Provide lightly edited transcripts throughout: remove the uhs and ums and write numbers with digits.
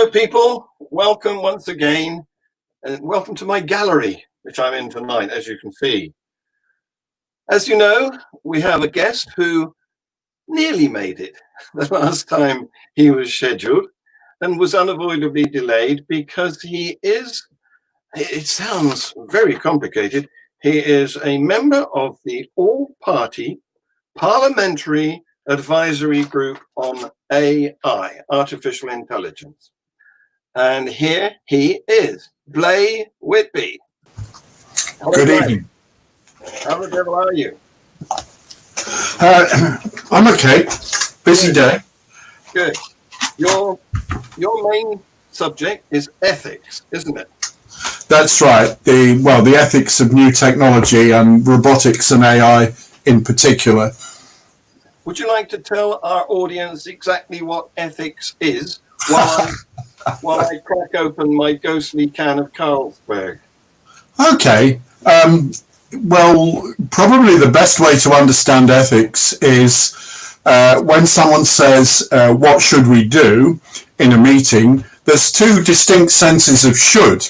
Hello, people. Welcome once again, and welcome to my gallery, which I'm in tonight, as you can see. As you know, we have a guest who nearly made it the last time he was scheduled and was unavoidably delayed because he is, it sounds very complicated, he is a member of the All-Party Parliamentary Advisory Group on AI, Artificial Intelligence. And here he is, Blay Whitby. Hello, good evening. How the devil are you? I'm okay. Busy day. Good. Your main subject is ethics, isn't it? That's right. The ethics of new technology and robotics and AI in particular. Would you like to tell our audience exactly what ethics is while I crack open my ghostly can of Carlsberg? Okay. Well, probably the best way to understand ethics is when someone says, what should we do in a meeting, there's two distinct senses of should.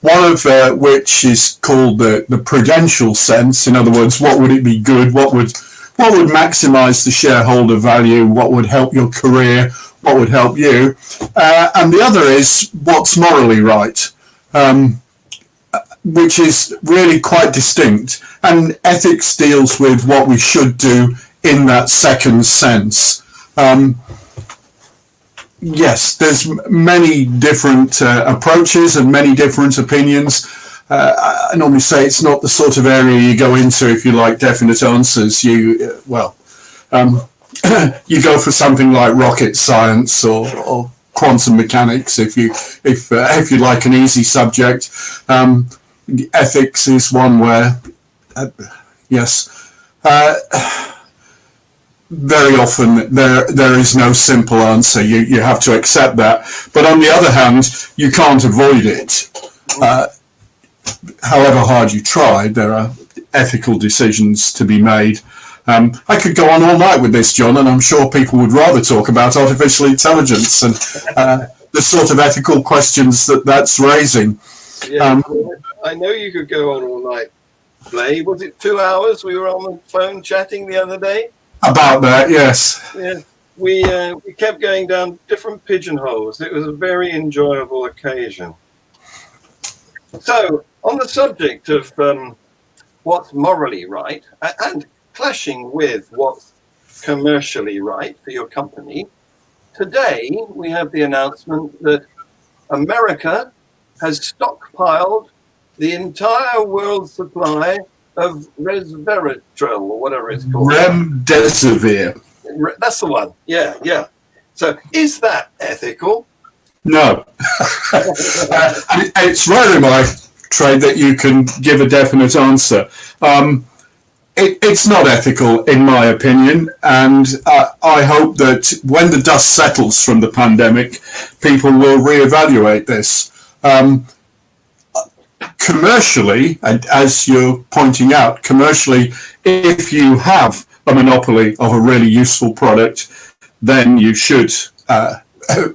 One of which is called the prudential sense. In other words, what would it be good? What would maximize the shareholder value? What would help your career? What would help you? And the other is what's morally right, which is really quite distinct. And ethics deals with what we should do in that second sense. Yes, there's many different approaches and many different opinions. I normally say it's not the sort of area you go into if you like definite answers. You go for something like rocket science or quantum mechanics if you like an easy subject. Ethics is one where, very often there is no simple answer. You have to accept that. But on the other hand, you can't avoid it. However hard you try, there are ethical decisions to be made. I could go on all night with this, John, and I'm sure people would rather talk about artificial intelligence and the sort of ethical questions that's raising. Yeah, I know you could go on all night, Blay. Was it 2 hours we were on the phone chatting the other day? About that, yes. Yeah, we kept going down different pigeonholes. It was a very enjoyable occasion. So, on the subject of what's morally right and clashing with what's commercially right for your company, today we have the announcement that America has stockpiled the entire world's supply of resveratrol, or whatever it's called. Remdesivir. That's the one. Yeah. So, is that ethical? No. It's rare in my trade that you can give a definite answer. It's not ethical, in my opinion, and I hope that when the dust settles from the pandemic, people will reevaluate this. Commercially, and as you're pointing out, commercially, if you have a monopoly of a really useful product, then you should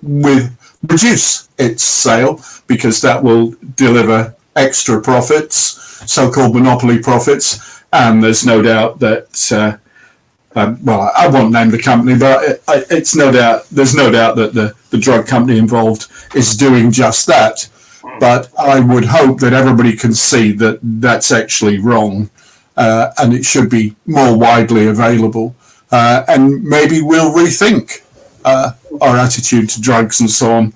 reduce its sale, because that will deliver extra profits, so-called monopoly profits. And there's no doubt that, I won't name the company, but there's no doubt that the drug company involved is doing just that. But I would hope that everybody can see that that's actually wrong, and it should be more widely available. And maybe we'll rethink our attitude to drugs and so on.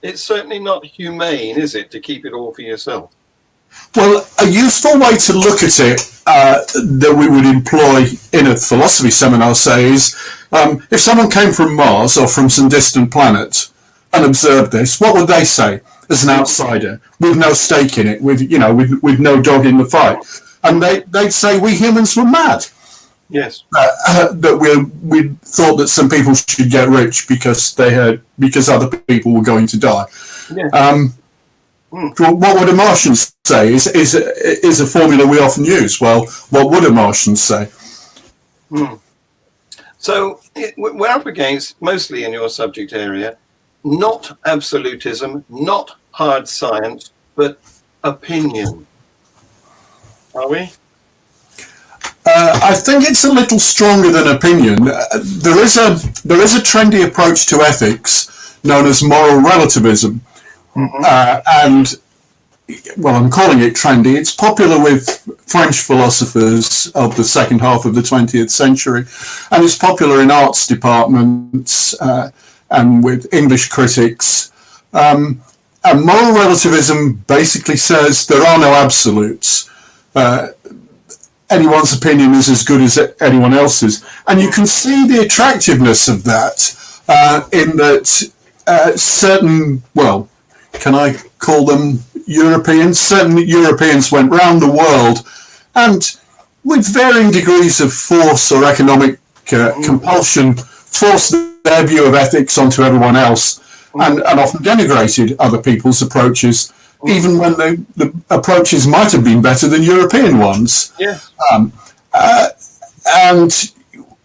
It's certainly not humane, is it, to keep it all for yourself? Well, a useful way to look at it that we would employ in a philosophy seminar, say, is if someone came from Mars or from some distant planet and observed this, what would they say as an outsider with no stake in it, with no dog in the fight? And they'd say we humans were mad. Yes. That we thought that some people should get rich because other people were going to die. Yeah. What would a Martian say is a formula we often use. Well, what would a Martian say? So we're up against, mostly in your subject area, not absolutism, not hard science, but opinion. Are we? I think it's a little stronger than opinion. There is a trendy approach to ethics known as moral relativism, and well, I'm calling it trendy. It's popular with French philosophers of the second half of the 20th century, and it's popular in arts departments and with English critics. And moral relativism basically says there are no absolutes. Anyone's opinion is as good as anyone else's. And you can see the attractiveness of that in that certain, well, can I call them Europeans? Certain Europeans went round the world and with varying degrees of force or economic compulsion forced their view of ethics onto everyone else and often denigrated other people's approaches, even when the approaches might have been better than European ones. Yeah. And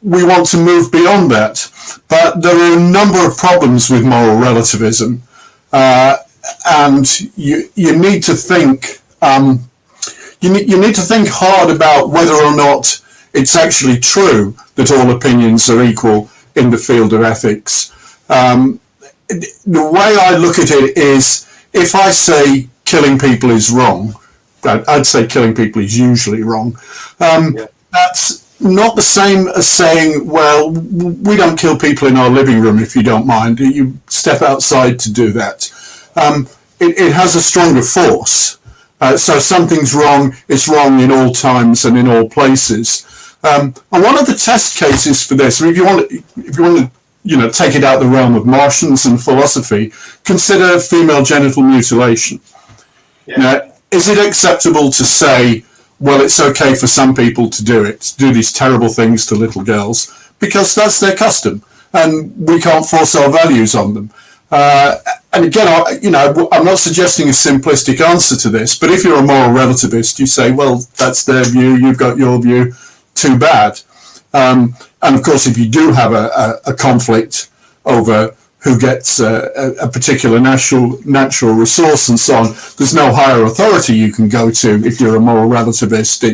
we want to move beyond that. But there are a number of problems with moral relativism. And you need to think you need to think hard about whether or not it's actually true that all opinions are equal in the field of ethics. The way I look at it is, if I say killing people is wrong, I'd say killing people is usually wrong. That's not the same as saying, well, we don't kill people in our living room if you don't mind. You step outside to do that. It has a stronger force. So something's wrong, it's wrong in all times and in all places. And one of the test cases for this, if you want to take it out the realm of Martians and philosophy, consider female genital mutilation. Yeah. Now, is it acceptable to say, well, it's okay for some people to do it, to do these terrible things to little girls, because that's their custom, and we can't force our values on them. And again, I'm not suggesting a simplistic answer to this, but if you're a moral relativist, you say, well, that's their view, you've got your view, too bad. And of course, if you do have a conflict over who gets a particular natural resource and so on, there's no higher authority you can go to if you're a moral relativist.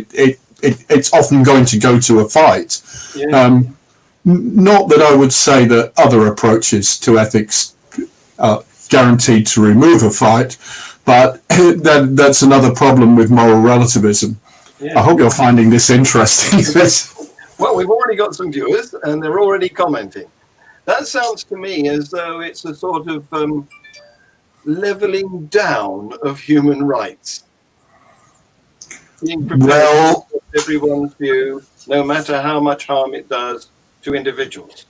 It's often going to go to a fight. Yeah. Not that I would say that other approaches to ethics are guaranteed to remove a fight, but that's another problem with moral relativism. Yeah. I hope you're finding this interesting. Well, we've already got some viewers and they're already commenting. That sounds to me as though it's a sort of leveling down of human rights. Being prepared to accept everyone's view, no matter how much harm it does to individuals.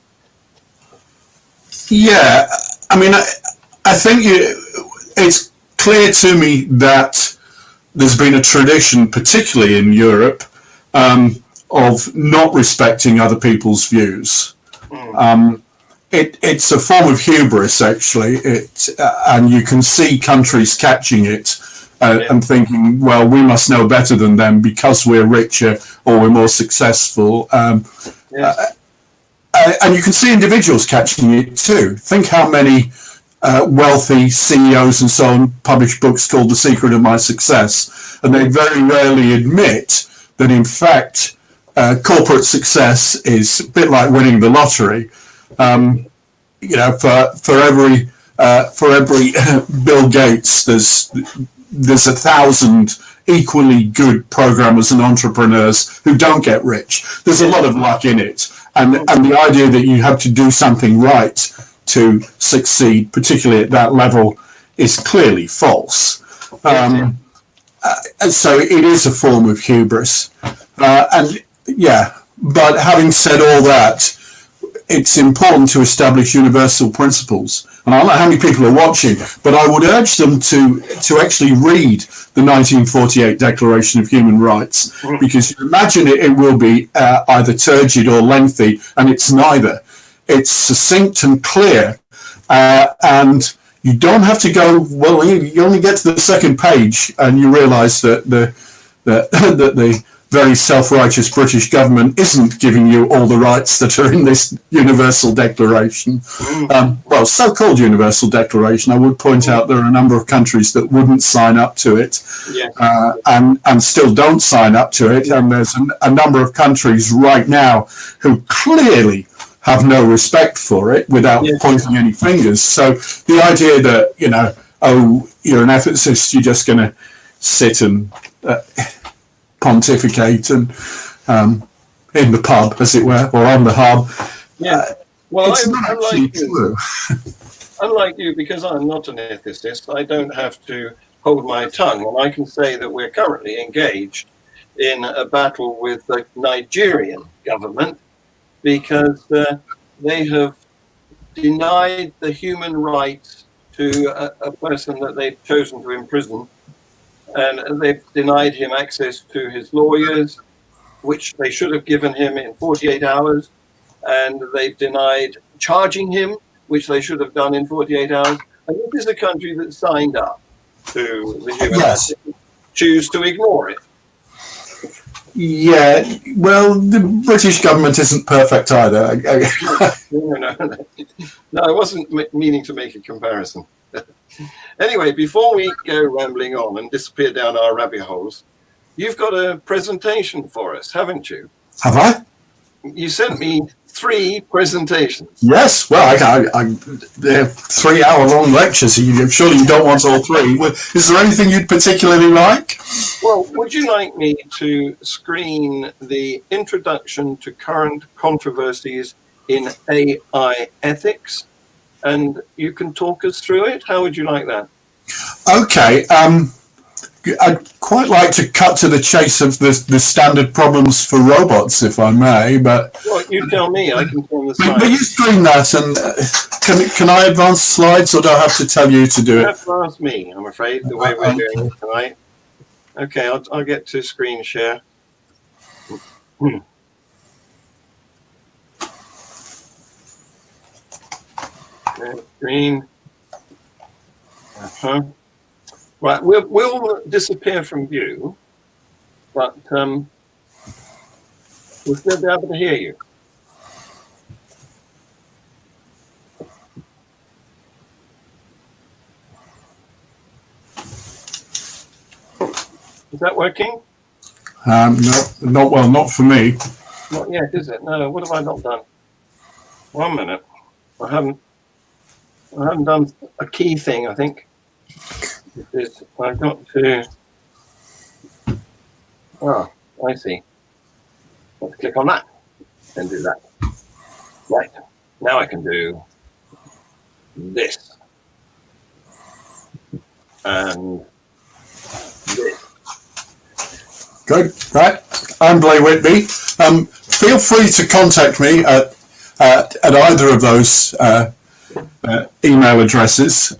Yeah, I mean, I think it's clear to me that there's been a tradition, particularly in Europe, of not respecting other people's views. It's a form of hubris, actually, and you can see countries catching it and thinking, well, we must know better than them because we're richer or we're more successful. And you can see individuals catching it too. Think how many wealthy CEOs and so on publish books called The Secret of My Success, and they very rarely admit that, in fact, corporate success is a bit like winning the lottery. For every Bill Gates, there's 1,000 equally good programmers and entrepreneurs who don't get rich. There's a lot of luck in it, and the idea that you have to do something right to succeed, particularly at that level, is clearly false. So it is a form of hubris, but having said all that, it's important to establish universal principles. And I don't know how many people are watching, but I would urge them to actually read the 1948 Declaration of Human Rights, because you imagine it will be either turgid or lengthy, and it's neither. It's succinct and clear, and you don't have to go, well, you only get to the second page and you realize that the very self-righteous British government isn't giving you all the rights that are in this Universal Declaration. Well, so-called Universal Declaration, I would point out there are a number of countries that wouldn't sign up to it, and still don't sign up to it. And there's a number of countries right now who clearly have no respect for it without pointing any fingers. So the idea that, you know, oh, you're an ethicist, you're just going to sit and pontificate and in the pub, as it were, or on the hub. Well, unlike you, because I'm not an ethicist, I don't have to hold my tongue, and I can say that we're currently engaged in a battle with the Nigerian government because they have denied the human rights to a person that they've chosen to imprison, and they've denied him access to his lawyers, which they should have given him in 48 hours, and they've denied charging him, which they should have done in 48 hours. And this is a country that signed up to the human rights, choose to ignore it. Yeah, well, the British government isn't perfect either. No, I wasn't meaning to make a comparison. Anyway, before we go rambling on and disappear down our rabbit holes, you've got a presentation for us, haven't you? Have I? You sent me 3 presentations. Yes, well, they're 3-hour-long lectures. Surely you don't want all 3. Is there anything you'd particularly like? Well, would you like me to screen the Introduction to Current Controversies in AI Ethics? And you can talk us through it? How would you like that? Okay. I'd quite like to cut to the chase of the standard problems for robots, if I may. But well, you tell me. I can turn the slides. But you screen that, and can I advance slides, or do I have to tell you to do it? You have to ask me, I'm afraid, the way we're doing it tonight. Okay, I'll get to screen share. Screen. Right, we'll disappear from view, but we'll still be able to hear you. Is that working? No, not for me. Not yet, is it? No, what have I not done? 1 minute. I haven't done a key thing, I think. I've got to. Oh, I see. Let's click on that and do that. Right. Now I can do this. And this. Good. Right. I'm Blay Whitby. Feel free to contact me at either of those email addresses.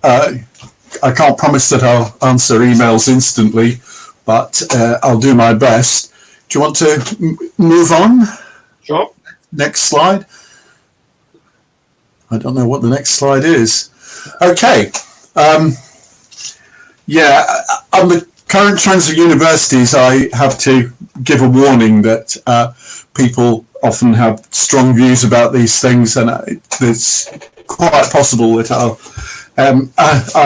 I can't promise that I'll answer emails instantly, but I'll do my best. Do you want to move on? Sure. Next slide. I don't know what the next slide is. Okay. Yeah, on the current trends of universities, I have to give a warning that people often have strong views about these things, and it's quite possible that I'll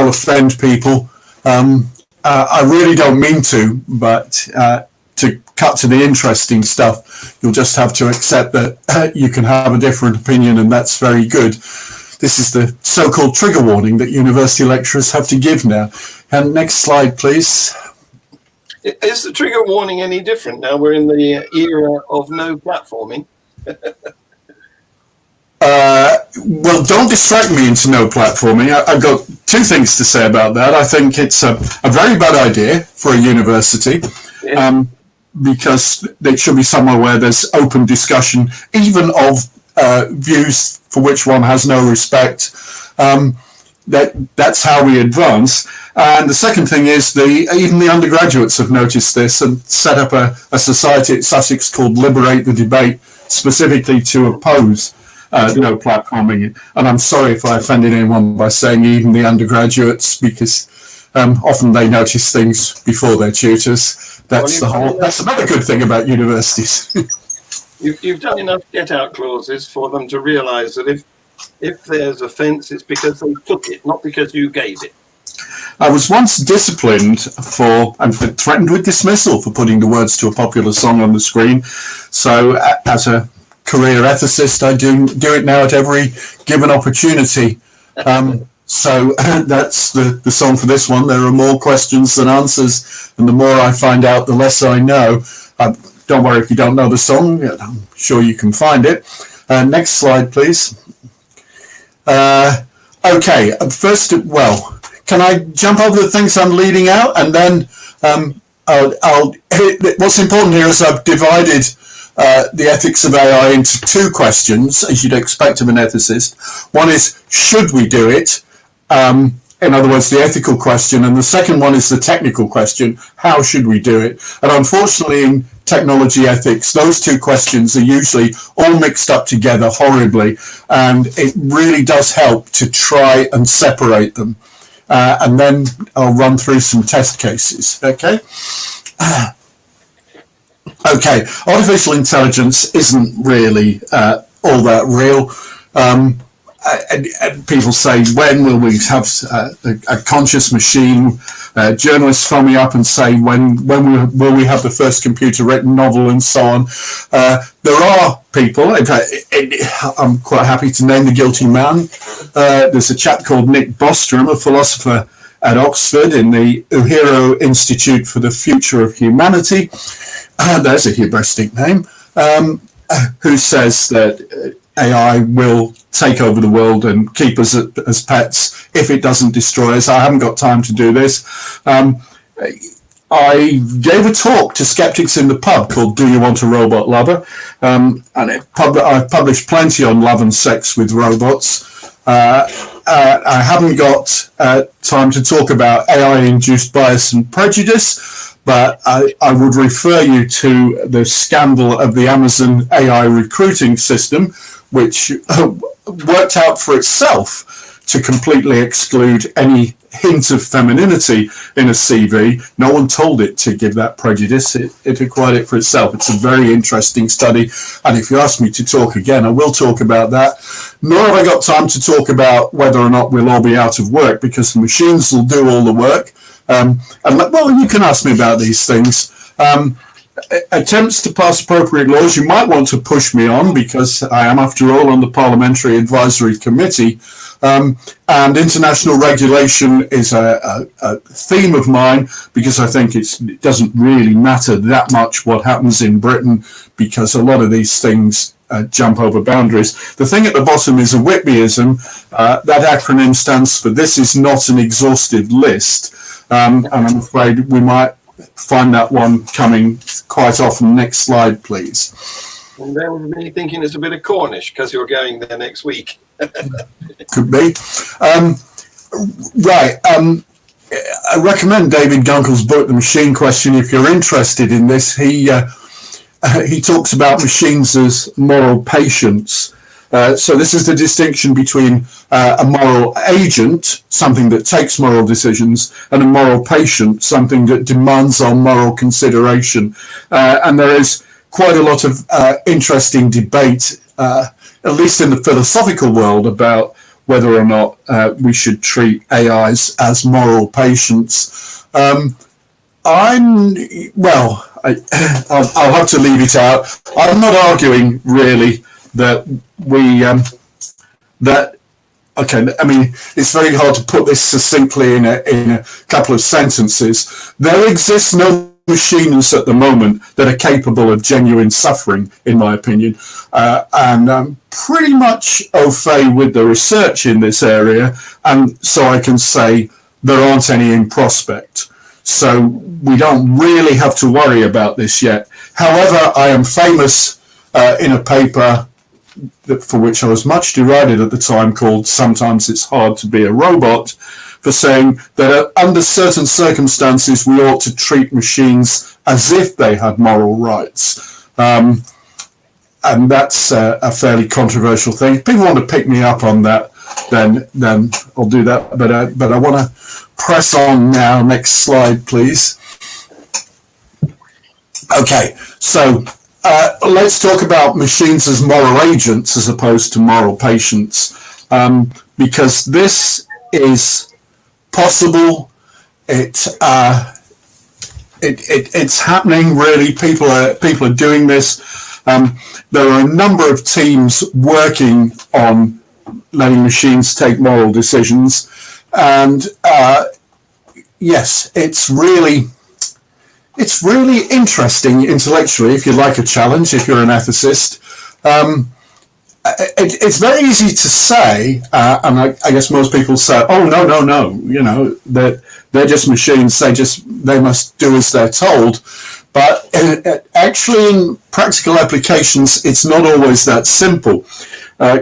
offend people. I really don't mean to, but to cut to the interesting stuff, you'll just have to accept that you can have a different opinion, and that's very good. This is the so-called trigger warning that university lecturers have to give now. And next slide, please. Is the trigger warning any different now we're in the era of no platforming? Well, don't distract me into no platforming. I've got 2 things to say about that. I think it's a very bad idea for a university, because it should be somewhere where there's open discussion, even of views for which one has no respect. That's how we advance. And the second thing is even the undergraduates have noticed this and set up a society at Sussex called Liberate the Debate, specifically to oppose no platforming. And I'm sorry if I offended anyone by saying even the undergraduates, because Often they notice things before their tutors. That's another good thing about universities. You've done enough get-out clauses for them to realise that if there's offence, it's because they took it, not because you gave it. I was once disciplined and threatened with dismissal for putting the words to a popular song on the screen. So as a career ethicist, I do it now at every given opportunity. So that's the song for this one. There are more questions than answers, and the more I find out, the less I know. Don't worry if you don't know the song. I'm sure you can find it. Next slide, please. Okay, first, well, can I jump over the things I'm leading out, and then what's important here is I've divided the ethics of AI into two questions, as you'd expect of an ethicist. One is, should we do it? In other words, the ethical question, and the second one is the technical question, how should we do it? And unfortunately, in technology ethics, those two questions are usually all mixed up together horribly, and it really does help to try and separate them. And then I'll run through some test cases, okay? Okay, artificial intelligence isn't really all that real. And people say, when will we have a conscious machine? Journalists phone me up and say, when will we have the first computer-written novel, and so on. There are people, in fact, I'm quite happy to name the guilty man. There's a chap called Nick Bostrom, a philosopher at Oxford in the Uhiro Institute for the Future of Humanity. There's a hubristic name, who says that AI will take over the world and keep us as pets if it doesn't destroy us. I haven't got time to do this. I gave a talk to skeptics in the pub called Do You Want a Robot Lover? And I've published plenty on love and sex with robots. I haven't got time to talk about AI-induced bias and prejudice, but I would refer you to the scandal of the Amazon AI recruiting system, which worked out for itself to completely exclude any hint of femininity in a CV. No one told it to give that prejudice. It acquired it for itself. It's a very interesting study. And if you ask me to talk again, I will talk about that. Nor have I got time to talk about whether or not we'll all be out of work, because the machines will do all the work. Well, you can ask me about these things. Attempts to pass appropriate laws, you might want to push me on, because I am, after all, on the Parliamentary Advisory Committee. And international regulation is a theme of mine, because I think it doesn't really matter that much what happens in Britain, because a lot of these things jump over boundaries. The thing at the bottom is a Whitbyism. That acronym stands for "This is not an exhaustive list." And I'm afraid we might find that one coming quite often. Next slide, please. And there was me thinking it's a bit of Cornish because you're going there next week. Could be. Right. I recommend David Gunkel's book, The Machine Question, if you're interested in this. He talks about machines as moral patients. So this is the distinction between a moral agent, something that takes moral decisions, and a moral patient, something that demands our moral consideration. And there is quite a lot of interesting debate, at least in the philosophical world, about whether or not we should treat AIs as moral patients. I'll have to leave it out. I'm not arguing really that okay, I mean, it's very hard to put this succinctly in a couple of sentences. There exists no machines at the moment that are capable of genuine suffering, in my opinion, and I'm pretty much au fait with the research in this area, and so I can say there aren't any in prospect. So we don't really have to worry about this yet. However, I am famous in a paper for which I was much derided at the time, called "Sometimes It's Hard to Be a Robot," for saying that under certain circumstances we ought to treat machines as if they had moral rights. And that's a fairly controversial thing. People want to pick me up on that. then I'll do that. But I want to press on now. Next slide, please. Okay, so let's talk about machines as moral agents as opposed to moral patients, because this is possible. It's happening, really. People are doing this. There are a number of teams working on letting machines take moral decisions, and yes, it's really interesting intellectually. If you like a challenge, if you're an ethicist, it's very easy to say, and I guess most people say, "Oh, no, you know, that they're just machines. They must do as they're told." But actually, in practical applications, it's not always that simple.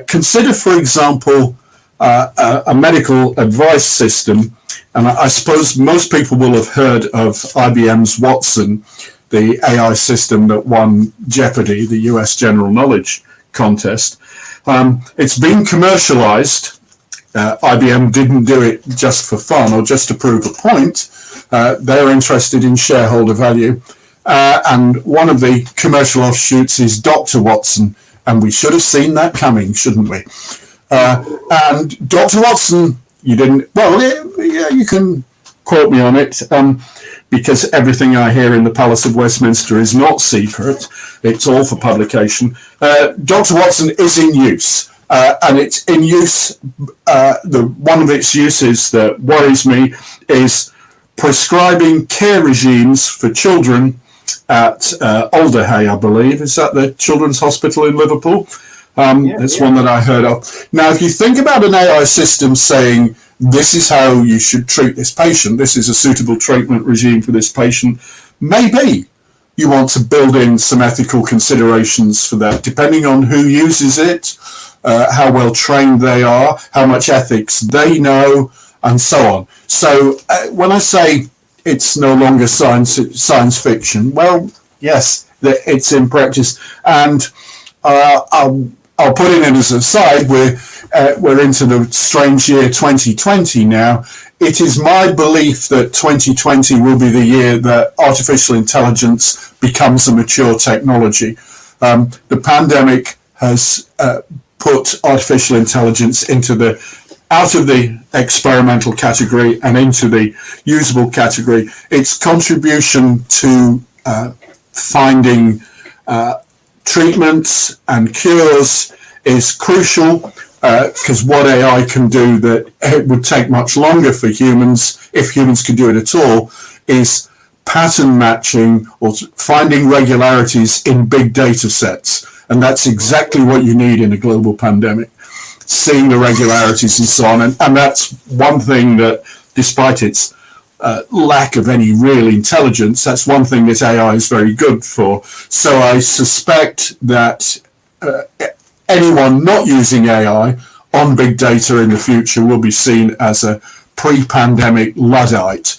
Consider, for example, a medical advice system, and I suppose most people will have heard of IBM's Watson, the AI system that won Jeopardy, the US General Knowledge Contest. It's been commercialized. IBM didn't do it just for fun or just to prove a point. They're interested in shareholder value. And one of the commercial offshoots is Dr. Watson. And we should have seen that coming, shouldn't we? And Dr. Watson, you didn't, well, yeah, you can quote me on it, because everything I hear in the Palace of Westminster is not secret. It's all for publication. Dr. Watson is in use, and it's in use. One of its uses that worries me is prescribing care regimes for children at Alderhay, I believe. Is that the Children's Hospital in Liverpool? That's one that I heard of. Now, if you think about an AI system saying, this is how you should treat this patient, this is a suitable treatment regime for this patient, maybe you want to build in some ethical considerations for that, depending on who uses it, how well trained they are, how much ethics they know, and so on. So when I say it's no longer science fiction, well, yes, it's in practice. And I'll put it in as a side. We're into the strange year 2020 now. It is my belief that 2020 will be the year that artificial intelligence becomes a mature technology. The pandemic has put artificial intelligence out of the experimental category and into the usable category. Its contribution to finding treatments and cures is crucial, because what AI can do that it would take much longer for humans, if humans could do it at all, is pattern matching or finding regularities in big data sets. And that's exactly what you need in a global pandemic, seeing the regularities and so on. And that's one thing that, despite its lack of any real intelligence, that's one thing that AI is very good for. So I suspect that anyone not using AI on big data in the future will be seen as a pre-pandemic Luddite.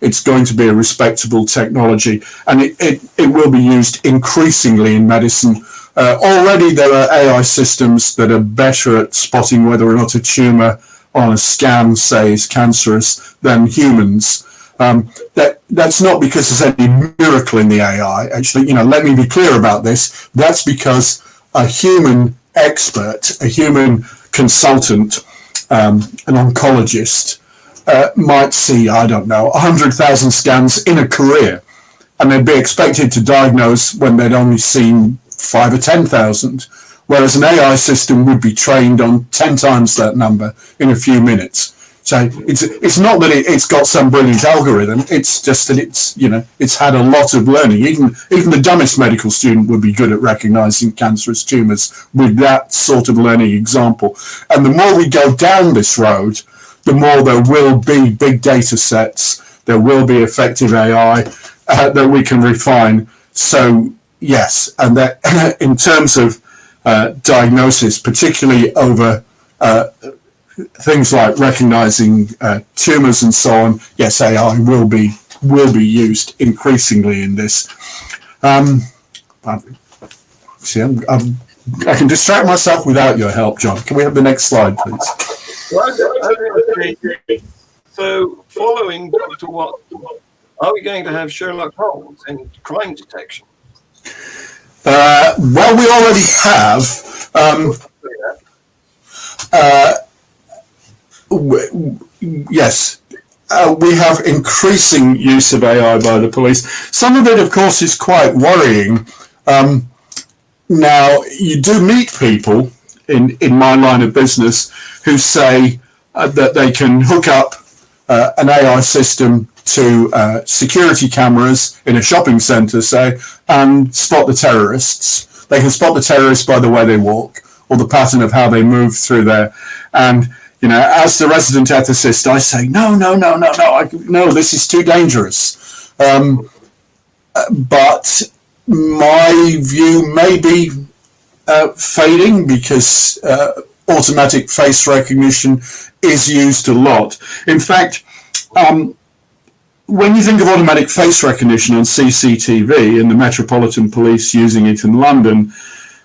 It's going to be a respectable technology, and it will be used increasingly in medicine. Already there are AI systems that are better at spotting whether or not a tumor on a scan, say, is cancerous than humans. That's not because there's any miracle in the AI. Actually, let me be clear about this. That's because a human expert, a human consultant, an oncologist, might see, 100,000 scans in a career, and they'd be expected to diagnose when they'd only seen 5 or 10,000, whereas an AI system would be trained on 10 times that number in a few minutes. So it's not that it's got some brilliant algorithm. It's just that it's had a lot of learning. Even the dumbest medical student would be good at recognizing cancerous tumors with that sort of learning example. And the more we go down this road, the more there will be big data sets, there will be effective AI that we can refine. So yes, and that in terms of diagnosis, particularly over things like recognizing tumors and so on, yes, AI will be used increasingly in this. I'm I can distract myself without your help, John. Can we have the next slide, please? So, following Dr. Watson, are we going to have Sherlock Holmes in crime detection? Well, we already have. Yes. We have increasing use of AI by the police. Some of it, of course, is quite worrying. Now, you do meet people in my line of business who say that they can hook up an AI system to security cameras in a shopping centre, say, and spot the terrorists. They can spot the terrorists by the way they walk or the pattern of how they move through there. And, you know, as the resident ethicist, I say, no, this is too dangerous. But my view may be fading because automatic face recognition is used a lot. In fact, when you think of automatic face recognition on CCTV and the Metropolitan Police using it in London,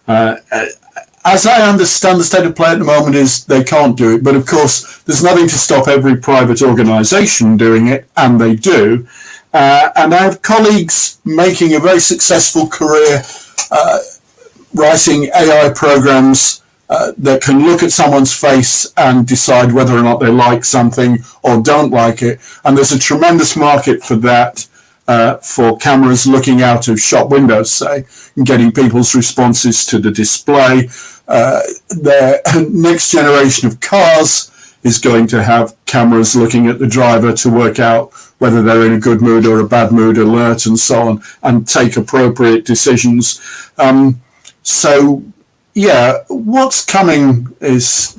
as I understand the state of play at the moment is they can't do it, but of course there's nothing to stop every private organisation doing it, and they do. And I have colleagues making a very successful career writing AI programs that can look at someone's face and decide whether or not they like something or don't like it. And there's a tremendous market for that, for cameras looking out of shop windows, say, and getting people's responses to the display. The next generation of cars is going to have cameras looking at the driver to work out whether they're in a good mood or a bad mood, alert and so on, and take appropriate decisions. So, yeah, what's coming is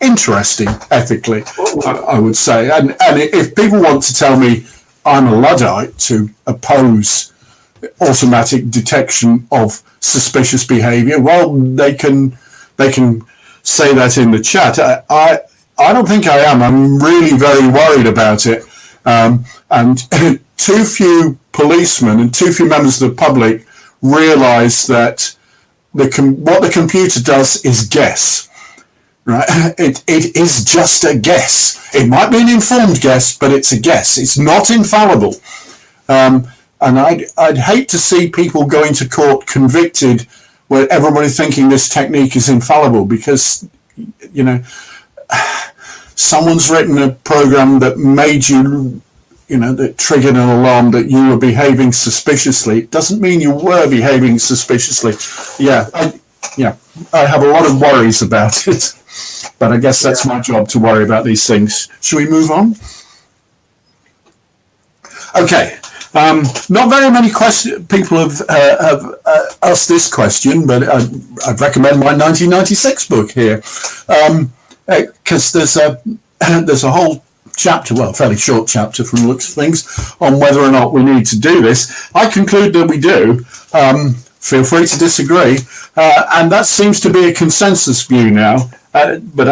interesting ethically, I would say. And if people want to tell me I'm a Luddite to oppose automatic detection of suspicious behaviour, well, they can say that in the chat. I don't think I am. I'm really very worried about it. And too few policemen and too few members of the public realise that what the computer does is guess. Right? It is just a guess. It might be an informed guess, but it's a guess. It's not infallible. And I'd hate to see people going to court convicted where everybody thinking this technique is infallible, because, you know, someone's written a program that made you, you know, that triggered an alarm that you were behaving suspiciously. It doesn't mean you were behaving suspiciously. I have a lot of worries about it, but I guess that's my job to worry about these things. Should we move on? Okay. Not very many people have asked this question, but I'd recommend my 1996 book here, because there's a whole chapter, well, a fairly short chapter from the looks of things, on whether or not we need to do this. I conclude that we do. Feel free to disagree, and that seems to be a consensus view now. But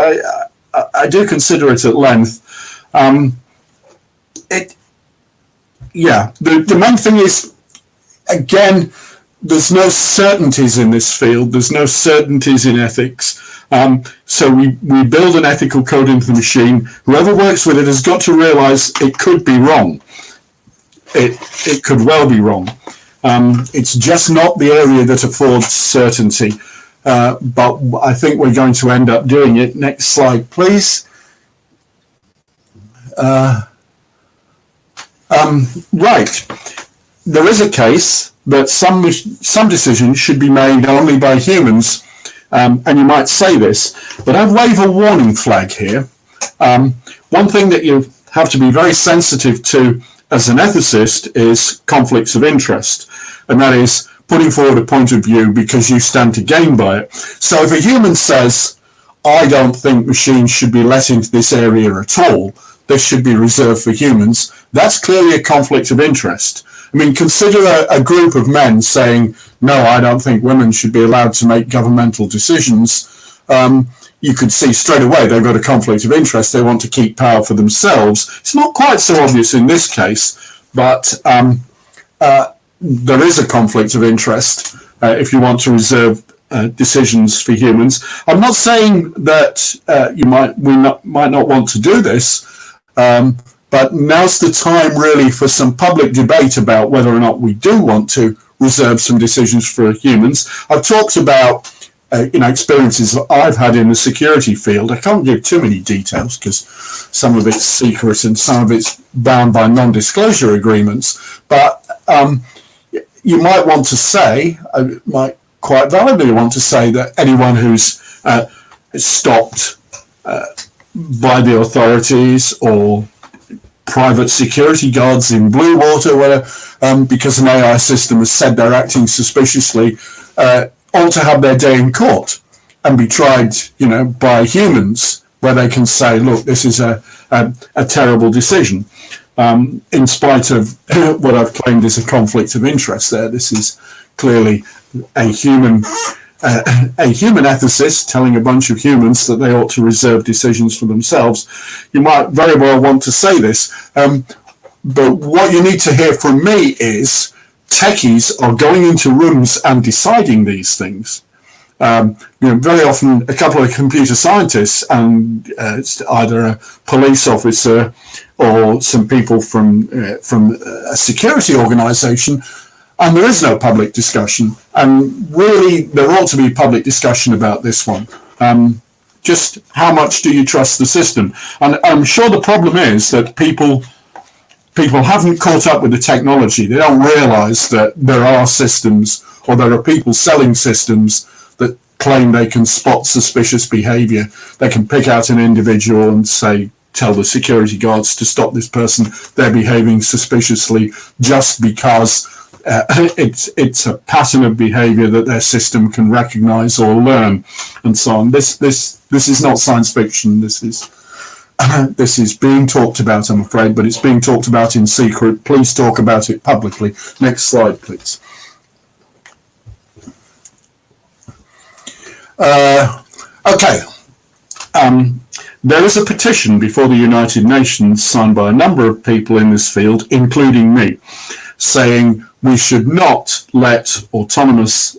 I do consider it at length. The main thing is, again, there's no certainties in this field. There's no certainties in ethics. So we build an ethical code into the machine. Whoever works with it has got to realise it could be wrong. It could well be wrong. It's just not the area that affords certainty. But I think we're going to end up doing it. Next slide, please. Right. There is a case that some decisions should be made only by humans, and you might say this, but I wave a warning flag here. One thing that you have to be very sensitive to as an ethicist is conflicts of interest, and that is putting forward a point of view because you stand to gain by it. So if a human says, I don't think machines should be let into this area at all, this should be reserved for humans, that's clearly a conflict of interest. I mean, consider a group of men saying, no, I don't think women should be allowed to make governmental decisions. You could see straight away they've got a conflict of interest. They want to keep power for themselves. It's not quite so obvious in this case, but there is a conflict of interest if you want to reserve decisions for humans. I'm not saying that might not want to do this, but now's the time really for some public debate about whether or not we do want to reserve some decisions for humans. I've talked about experiences that I've had in the security field. I can't give too many details because some of it's secret and some of it's bound by non-disclosure agreements. But you might want to say, might quite validly want to say that anyone who's stopped by the authorities or private security guards in blue water, whatever, because an AI system has said they're acting suspiciously, ought to have their day in court and be tried, by humans, where they can say, look, this is a terrible decision. In spite of what I've claimed is a conflict of interest there, this is clearly a human ethicist telling a bunch of humans that they ought to reserve decisions for themselves. You might very well want to say this, but what you need to hear from me is techies are going into rooms and deciding these things. Very often a couple of computer scientists and it's either a police officer or some people from a security organization, and there is no public discussion. And really, there ought to be public discussion about this one. Just how much do you trust the system? And I'm sure the problem is that people haven't caught up with the technology. They don't realize that there are systems, or there are people selling systems that claim they can spot suspicious behavior. They can pick out an individual and tell the security guards to stop this person. They're behaving suspiciously just because it's a pattern of behavior that their system can recognize or learn, and so on. This is not science fiction. This is being talked about, I'm afraid, but it's being talked about in secret. Please talk about it publicly. Next slide, please. Okay. There is a petition before the United Nations signed by a number of people in this field, including me, saying we should not let autonomous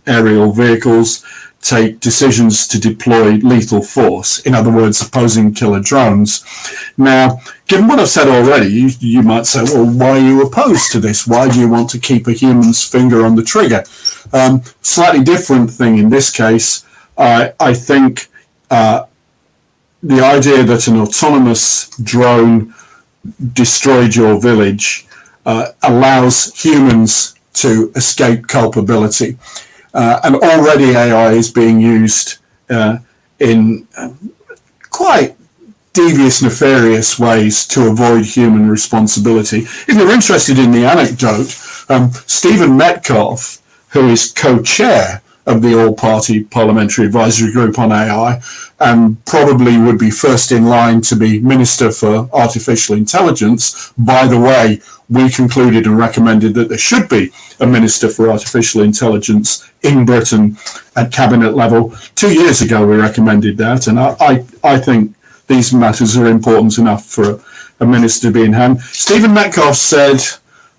aerial vehicles take decisions to deploy lethal force, in other words, opposing killer drones. Now, given what I've said already, you might say, well, why are you opposed to this? Why do you want to keep a human's finger on the trigger? Slightly different thing in this case. I think the idea that an autonomous drone destroyed your village allows humans to escape culpability. And already AI is being used in quite devious, nefarious ways to avoid human responsibility. If you're interested in the anecdote, Stephen Metcalf, who is co-chair of the All-Party Parliamentary Advisory Group on AI, and probably would be first in line to be Minister for Artificial Intelligence. By the way, we concluded and recommended that there should be a Minister for Artificial Intelligence in Britain at cabinet level. 2 years ago, we recommended that, and I think these matters are important enough for a minister to be in hand. Stephen Metcalf said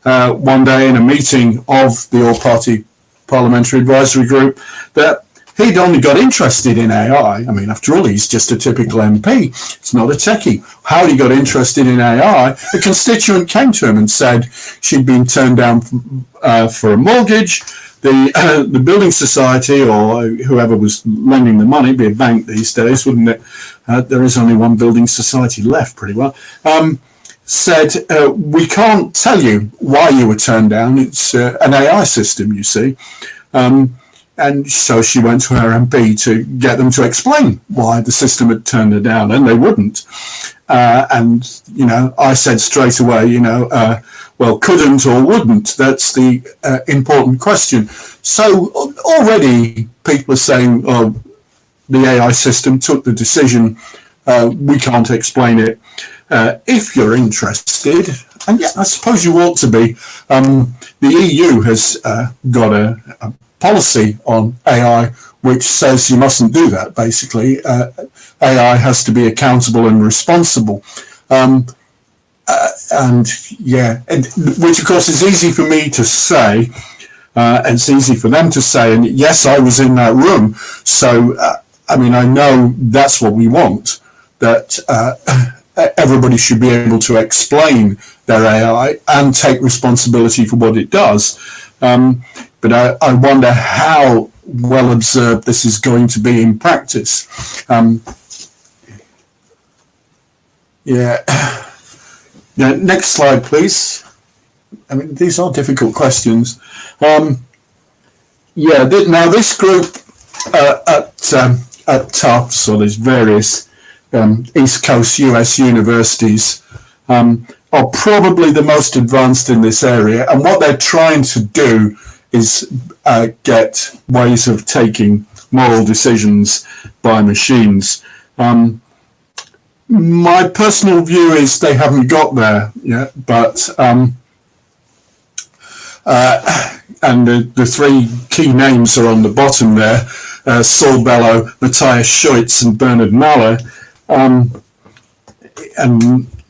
one day in a meeting of the All-Party Parliamentary Advisory Group that he'd only got interested in AI. I mean, after all, he's just a typical MP. It's not a techie. How he got interested in AI, a constituent came to him and said she'd been turned down for a mortgage. The building society or whoever was lending the money, be a bank these days, wouldn't it? There is only one building society left, pretty well. Said, we can't tell you why you were turned down. It's an AI system, you see. And so she went to her MP to get them to explain why the system had turned her down, and they wouldn't. And, I said straight away, well, couldn't or wouldn't. That's the important question. So already people are saying, oh, the AI system took the decision. We can't explain it. If you're interested, and yeah, I suppose you ought to be, the EU has got a policy on AI which says you mustn't do that, basically. AI has to be accountable and responsible. And which of course is easy for me to say, It's easy for them to say, and yes, I was in that room. So, I mean, I know that's what we want, that everybody should be able to explain their AI and take responsibility for what it does. But I wonder how well observed this is going to be in practice. Yeah. Next slide, please. I mean, these are difficult questions. Now this group at Tufts, or there's various East Coast US universities, are probably the most advanced in this area, and what they're trying to do is get ways of taking moral decisions by machines. My personal view is they haven't got there yet, but and the three key names are on the bottom there, Saul Bellow, Matthias Scheutz and Bernard Maller, and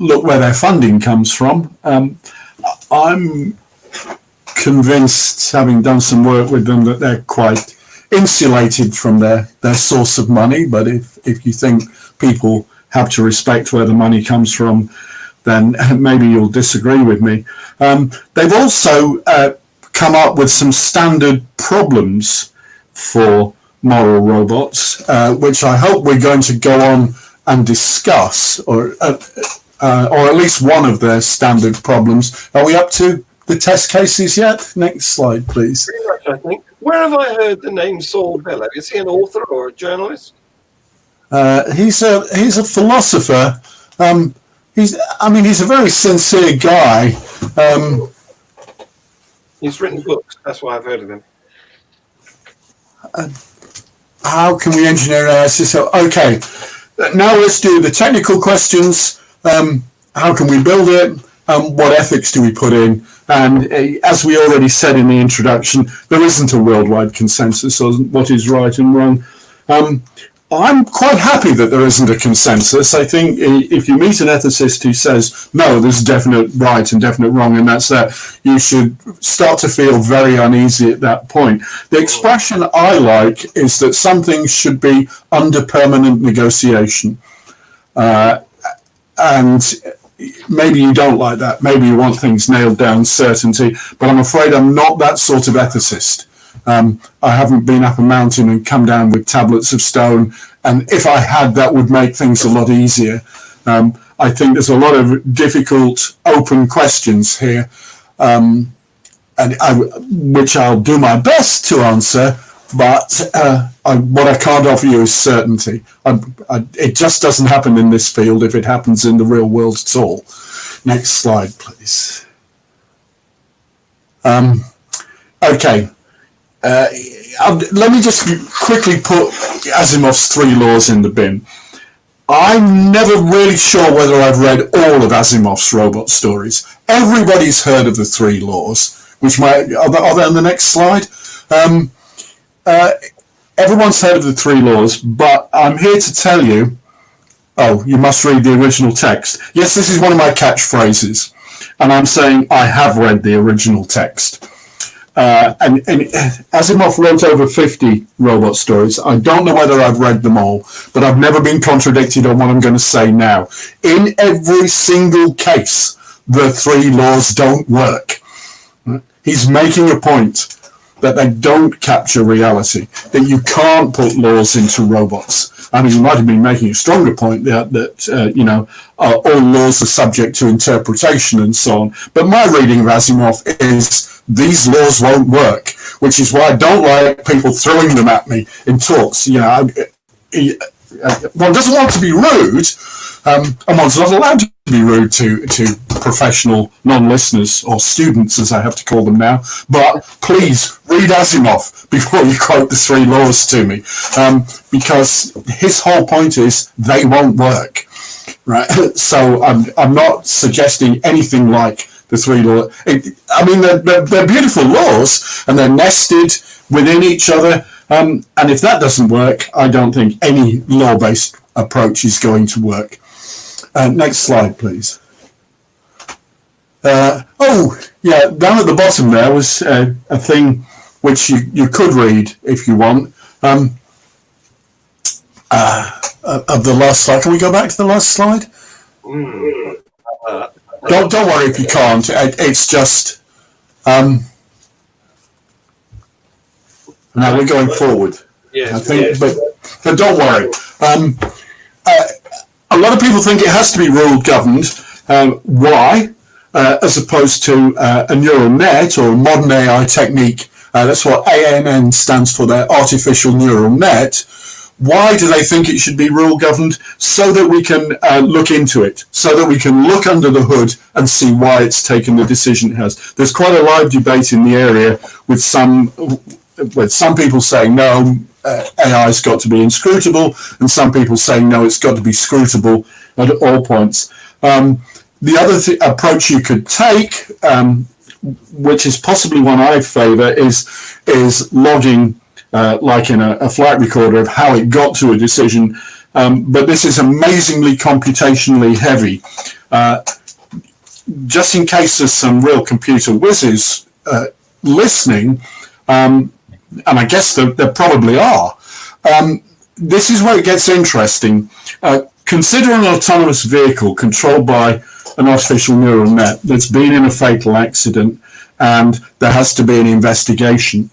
look where their funding comes from. I'm convinced, having done some work with them, that they're quite insulated from their source of money, but if you think people have to respect where the money comes from, then maybe you'll disagree with me. They've also come up with some standard problems for moral robots, which I hope we're going to go on and discuss, or at least one of their standard problems. Are we up to the test cases yet? Next slide, please. Pretty much, I think. Where have I heard the name Saul Bellow? Is he an author or a journalist? He's a philosopher. He's a very sincere guy. He's written books. That's why I've heard of him. How can we engineer analysis? Okay, now let's do the technical questions. How can we build it? What ethics do we put in? And as we already said in the introduction, there isn't a worldwide consensus on what is right and wrong. I'm quite happy that there isn't a consensus. I think if you meet an ethicist who says, no, there's definite right and definite wrong, and that's that, you should start to feel very uneasy at that point. The expression I like is that something should be under permanent negotiation. And maybe you don't like that. Maybe you want things nailed down, certainty, but I'm afraid I'm not that sort of ethicist. I haven't been up a mountain and come down with tablets of stone, and if I had, that would make things a lot easier. I think there's a lot of difficult open questions here, which I'll do my best to answer, but what I can't offer you is certainty. It just doesn't happen in this field if it happens in the real world at all. Next slide, please. Okay. Let me just quickly put Asimov's 3 laws in the bin. I'm never really sure whether I've read all of Asimov's robot stories. Everybody's heard of the 3 laws, which are they on the next slide? Everyone's heard of the 3 laws, but I'm here to tell you, you must read the original text. Yes, this is one of my catchphrases, and I'm saying I have read the original text. And Asimov wrote over 50 robot stories. I don't know whether I've read them all, but I've never been contradicted on what I'm going to say now. In every single case, the 3 laws don't work. He's making a point that they don't capture reality, that you can't put laws into robots. I mean, he might have been making a stronger point that all laws are subject to interpretation and so on. But my reading of Asimov is these laws won't work, which is why I don't like people throwing them at me in talks. One doesn't want to be rude, and one's not allowed to be rude to professional non-listeners, or students as I have to call them now, but please read Asimov before you quote the 3 laws to me, because his whole point is they won't work, right? So I'm not suggesting anything like the 3 laws. They're beautiful laws, and they're nested within each other, and if that doesn't work, I don't think any law-based approach is going to work. Next slide, please. Down at the bottom there was a thing which you could read if you want. Of the last slide. Can we go back to the last slide? Don't worry if you can't. It's just now we're going forward. Yes, I think, but don't worry. A lot of people think it has to be rule governed. Why? As opposed to a neural net or a modern AI technique. That's what ANN stands for, their artificial neural net. Why do they think it should be rule governed? So that we can look into it, so that we can look under the hood and see why it's taken the decision it has. There's quite a live debate in the area with some people saying no, AI's got to be inscrutable, and some people saying no, it's got to be scrutable at all points. The other approach you could take, which is possibly one I favour, is logging, like in a flight recorder, of how it got to a decision. But this is amazingly computationally heavy. Just in case there's some real computer whizzes listening, and I guess there probably are, this is where it gets interesting. Consider an autonomous vehicle controlled by an artificial neural net that's been in a fatal accident, and there has to be an investigation.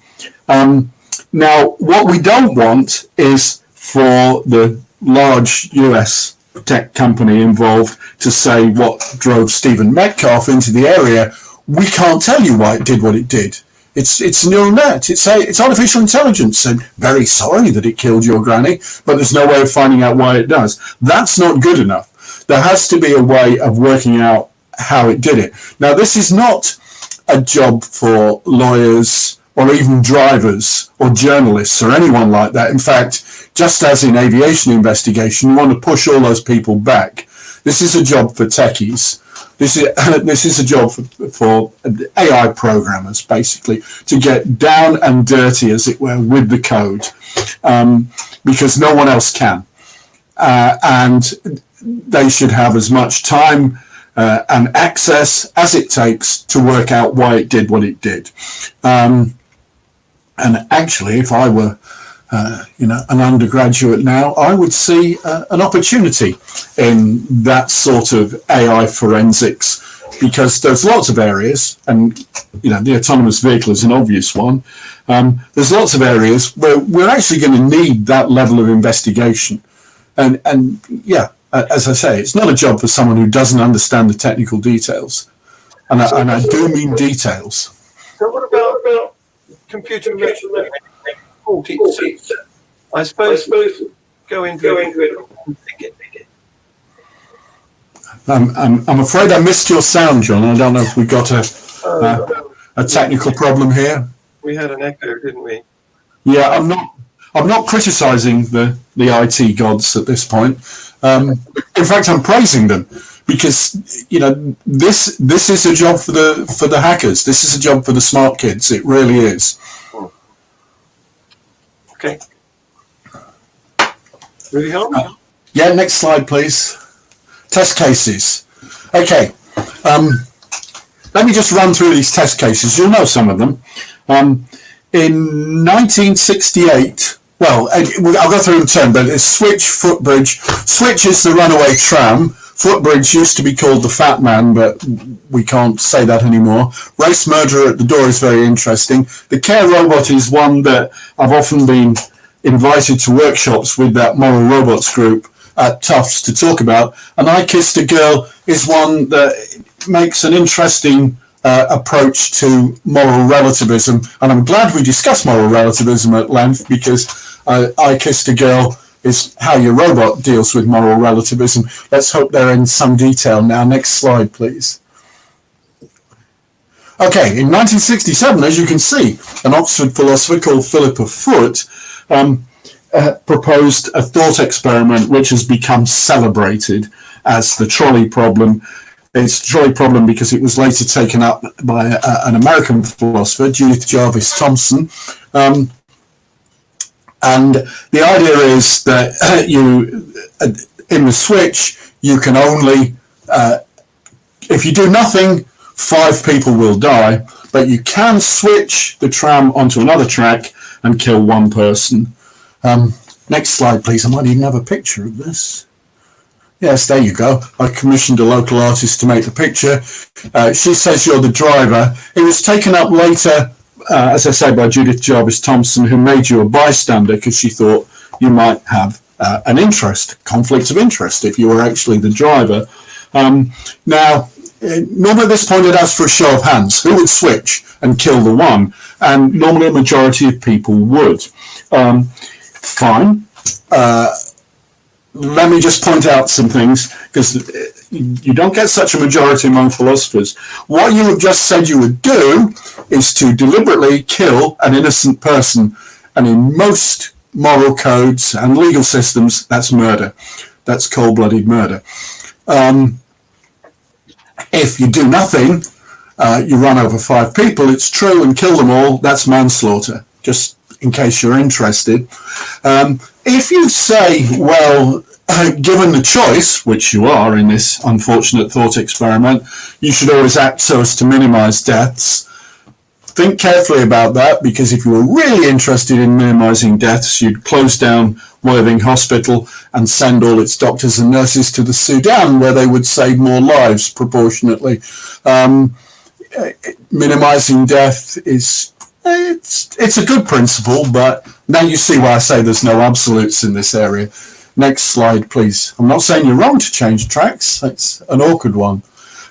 Now, what we don't want is for the large US tech company involved to say what drove Stephen Metcalf into the area. We can't tell you why it did what it did. It's a neural net. It's artificial intelligence, and very sorry that it killed your granny, but there's no way of finding out why it does. That's not good enough. There has to be a way of working out how it did it. Now, this is not a job for lawyers or even drivers or journalists or anyone like that. In fact, just as in aviation investigation, you want to push all those people back. This is a job for techies. This is a job for AI programmers, basically, to get down and dirty, as it were, with the code, because no one else can. And they should have as much time and access as it takes to work out why it did what it did. And actually, if I were an undergraduate now, I would see an opportunity in that sort of AI forensics, because there's lots of areas, and the autonomous vehicle is an obvious one. There's lots of areas where we're actually going to need that level of investigation. And yeah, as I say, it's not a job for someone who doesn't understand the technical details, and I do mean details. So what about computer vision? I suppose go into it and pick it. I'm afraid I missed your sound, John. I don't know if we got a technical problem here. We had an echo, didn't we? Yeah, I'm not criticising the IT gods at this point. In fact, I'm praising them, because this is a job for the hackers. This is a job for the smart kids. It really is. Okay. Moving on. Yeah, next slide, please. Test cases. Okay. Let me just run through these test cases. You'll know some of them. In 1968, well, I'll go through in turn, but it's SWITCH, Footbridge. SWITCH is the runaway tram. Footbridge used to be called the Fat Man, but we can't say that anymore. Race Murderer at the Door is very interesting. The Care Robot is one that I've often been invited to workshops with that Moral Robots group at Tufts to talk about. And I Kissed a Girl is one that makes an interesting approach to moral relativism. And I'm glad we discussed moral relativism at length, because I Kissed a Girl is how your robot deals with moral relativism. Let's hope they're in some detail now. Next slide, please. Okay, in 1967, as you can see, an Oxford philosopher called Philippa Foot proposed a thought experiment which has become celebrated as the Trolley Problem. It's the Trolley Problem because it was later taken up by an American philosopher, Judith Thompson. And the idea is that in the switch, you can only, if you do nothing, 5 people will die. but you can switch the tram onto another track and kill one person. Next slide, please. I might even have a picture of this. Yes, there you go. I commissioned a local artist to make the picture. She says you're the driver. It was taken up later, as I say, by Judith Thompson, who made you a bystander because she thought you might have an interest, conflict of interest, if you were actually the driver. Now, normally at this point it asks for a show of hands. Who would switch and kill the one? And normally a majority of people would. Fine. Let me just point out some things, because you don't get such a majority among philosophers. What you have just said you would do is to deliberately kill an innocent person. And in most moral codes and legal systems, that's murder. That's cold-blooded murder. If you do nothing, you run over 5 people, it's true, and kill them all, that's manslaughter, just in case you're interested. If you say, well, given the choice, which you are in this unfortunate thought experiment, you should always act so as to minimize deaths. Think carefully about that, because if you were really interested in minimizing deaths, you'd close down Worthing Hospital and send all its doctors and nurses to the Sudan, where they would save more lives proportionately. Minimizing death is... It's a good principle, but now you see why I say there's no absolutes in this area. Next slide, please. I'm not saying you're wrong to change tracks. That's an awkward one.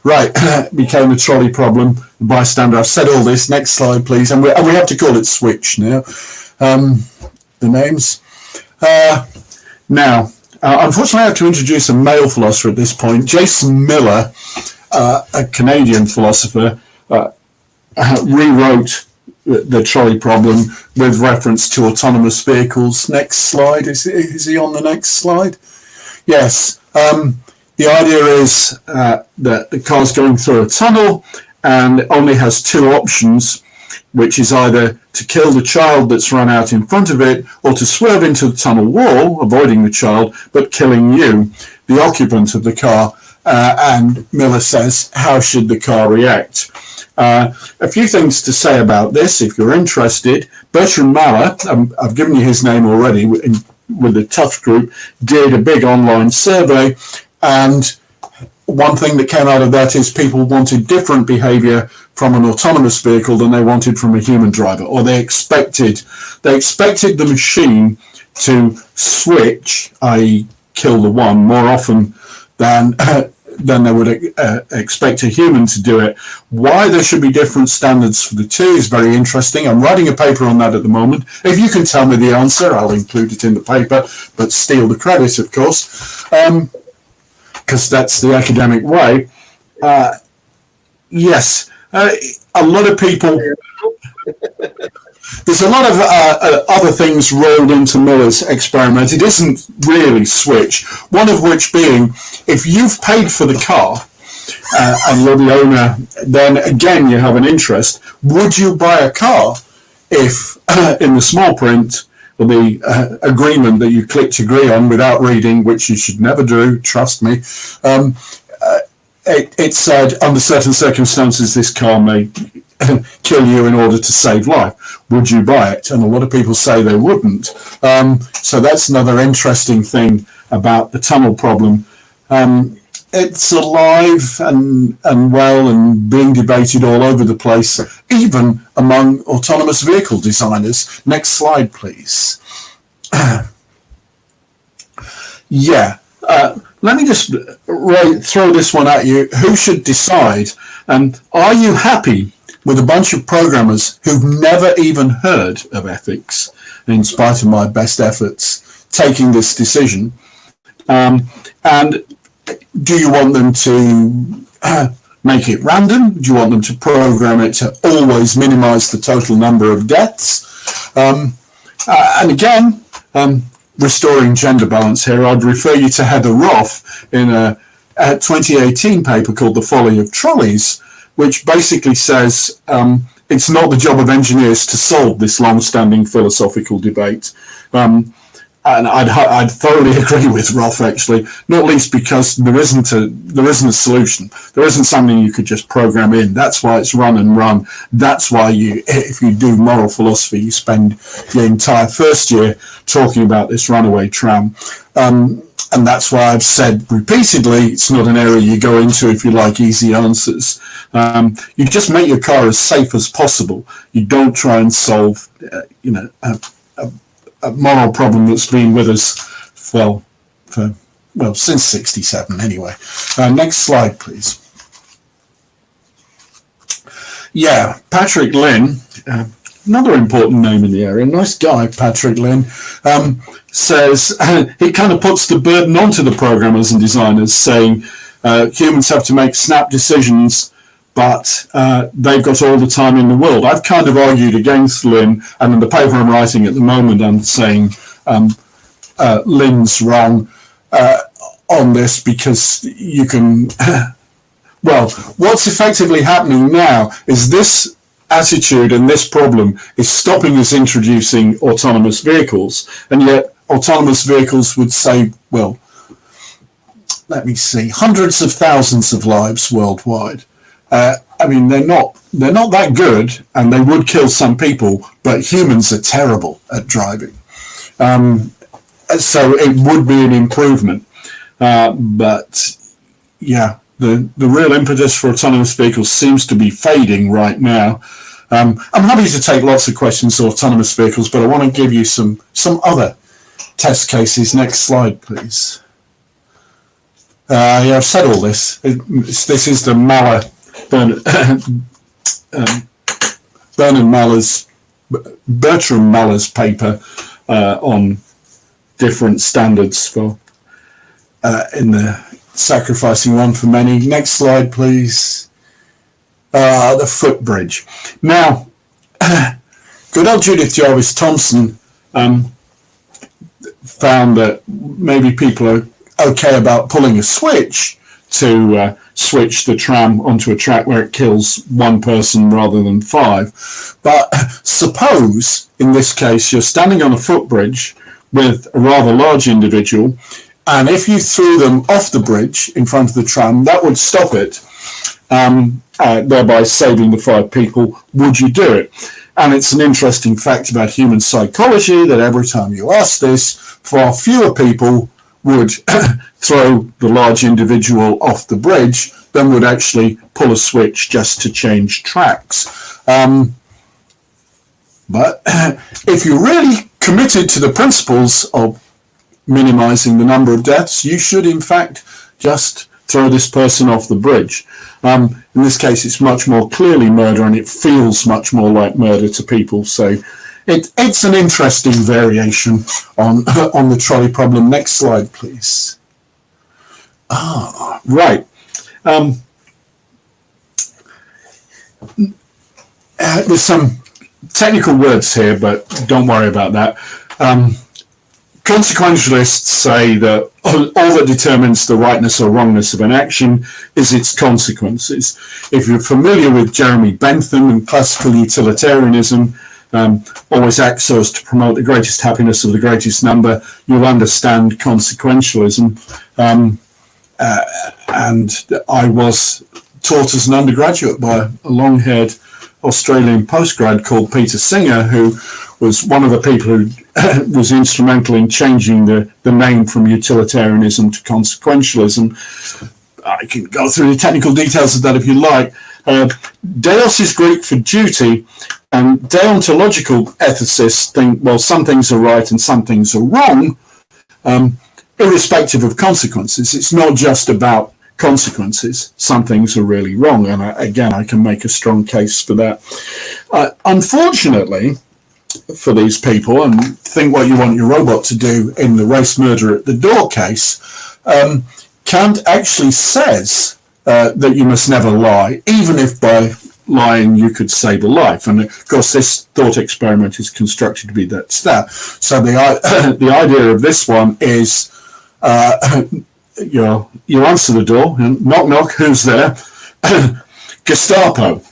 Right, became a trolley problem. The bystander, I've said all this. Next slide, please. And we have to call it switch now. The names. Now, unfortunately, I have to introduce a male philosopher at this point. Jason Miller, a Canadian philosopher, rewrote the trolley problem with reference to autonomous vehicles. Next slide. Is he on the next slide? Yes. The idea is that the car's going through a tunnel and only has 2 options, which is either to kill the child that's run out in front of it, or to swerve into the tunnel wall, avoiding the child, but killing you, the occupant of the car. And Miller says, how should the car react? A few things to say about this, if you're interested. Bertrand Maller, I've given you his name already, with the Tufts Group, did a big online survey, and one thing that came out of that is people wanted different behavior from an autonomous vehicle than they wanted from a human driver, or they expected the machine to switch, i.e. kill the one, more often than they would expect a human to do it. Why there should be different standards for the two is very interesting. I'm writing a paper on that at the moment. If you can tell me the answer, I'll include it in the paper, but steal the credit, of course, because that's the academic way. Yes, a lot of people... There's a lot of other things rolled into Miller's experiment. It isn't really switch. One of which being, if you've paid for the car and you're the owner, then again you have an interest. Would you buy a car if, in the small print, or the agreement that you clicked agree on without reading, which you should never do, trust me, it said, under certain circumstances, this car may kill you in order to save life. Would you buy it? And a lot of people say they wouldn't. So that's another interesting thing about the tunnel problem. It's alive and well and being debated all over the place, even among autonomous vehicle designers. Next slide, please. Yeah. Let me just throw this one at you. Who should decide? And are you happy with a bunch of programmers who've never even heard of ethics, in spite of my best efforts, taking this decision? And do you want them to make it random? Do you want them to program it to always minimize the total number of deaths? And again, restoring gender balance here, I'd refer you to Heather Roth in a 2018 paper called The Folly of Trolleys, which basically says it's not the job of engineers to solve this long-standing philosophical debate. and I'd thoroughly agree with Rolf, actually, not least because there isn't a solution. There isn't something you could just program in. That's why it's run and run. That's why if you do moral philosophy, you spend the entire first year talking about this runaway tram. And that's why I've said repeatedly, it's not an area you go into if you like easy answers. You just make your car as safe as possible. You don't try and solve, a moral problem that's been with us, since '67 anyway. Next slide, please. Yeah, Patrick Lynn, another important name in the area, nice guy, Patrick Lynn, says he kind of puts the burden onto the programmers and designers, saying humans have to make snap decisions, but they've got all the time in the world. I've kind of argued against Lynn, and in the paper I'm writing at the moment, I'm saying Lynn's wrong on this, because you can... well, what's effectively happening now is this attitude and this problem is stopping us introducing autonomous vehicles, and yet autonomous vehicles would save, well, let me see, hundreds of thousands of lives worldwide. I mean, they're not that good, and they would kill some people, but humans are terrible at driving. So it would be an improvement. But yeah, the real impetus for autonomous vehicles seems to be fading right now. I'm happy to take lots of questions on autonomous vehicles, but I want to give you some other test cases. Next slide, please. Yeah, I've said all this. This is the Bertram Maller's paper on different standards for in the sacrificing one for many. Next slide, please. The footbridge. Now, good old Judith Thompson found that maybe people are okay about pulling a switch to switch the tram onto a track where it kills one person rather than five. But suppose, in this case, you're standing on a footbridge with a rather large individual, and if you threw them off the bridge in front of the tram, that would stop it, thereby saving the five people. Would you do it? And it's an interesting fact about human psychology that every time you ask this, far fewer people would throw the large individual off the bridge than would actually pull a switch just to change tracks. But if you're really committed to the principles of minimizing the number of deaths, you should in fact just throw this person off the bridge. In this case, it's much more clearly murder, and it feels much more like murder to people. So it's an interesting variation on the trolley problem. Next slide, please. Right. There's some technical words here, but don't worry about that. Consequentialists say that all that determines the rightness or wrongness of an action is its consequences. If you're familiar with Jeremy Bentham and classical utilitarianism, always act so as to promote the greatest happiness of the greatest number, you'll understand consequentialism. And I was taught as an undergraduate by a long-haired Australian postgrad called Peter Singer, who was one of the people who was instrumental in changing the name from utilitarianism to consequentialism. I can go through the technical details of that if you like. Deos is Greek for duty, and deontological ethicists think, well, some things are right and some things are wrong, irrespective of consequences. It's not just about consequences. Some things are really wrong, and I can make a strong case for that. Unfortunately, for these people, and think what you want your robot to do in the race murder at the door case, Kant actually says that you must never lie, even if by lying you could save a life. And of course, this thought experiment is constructed to be that. So the idea of this one is you answer the door, and knock knock, who's there? Gestapo.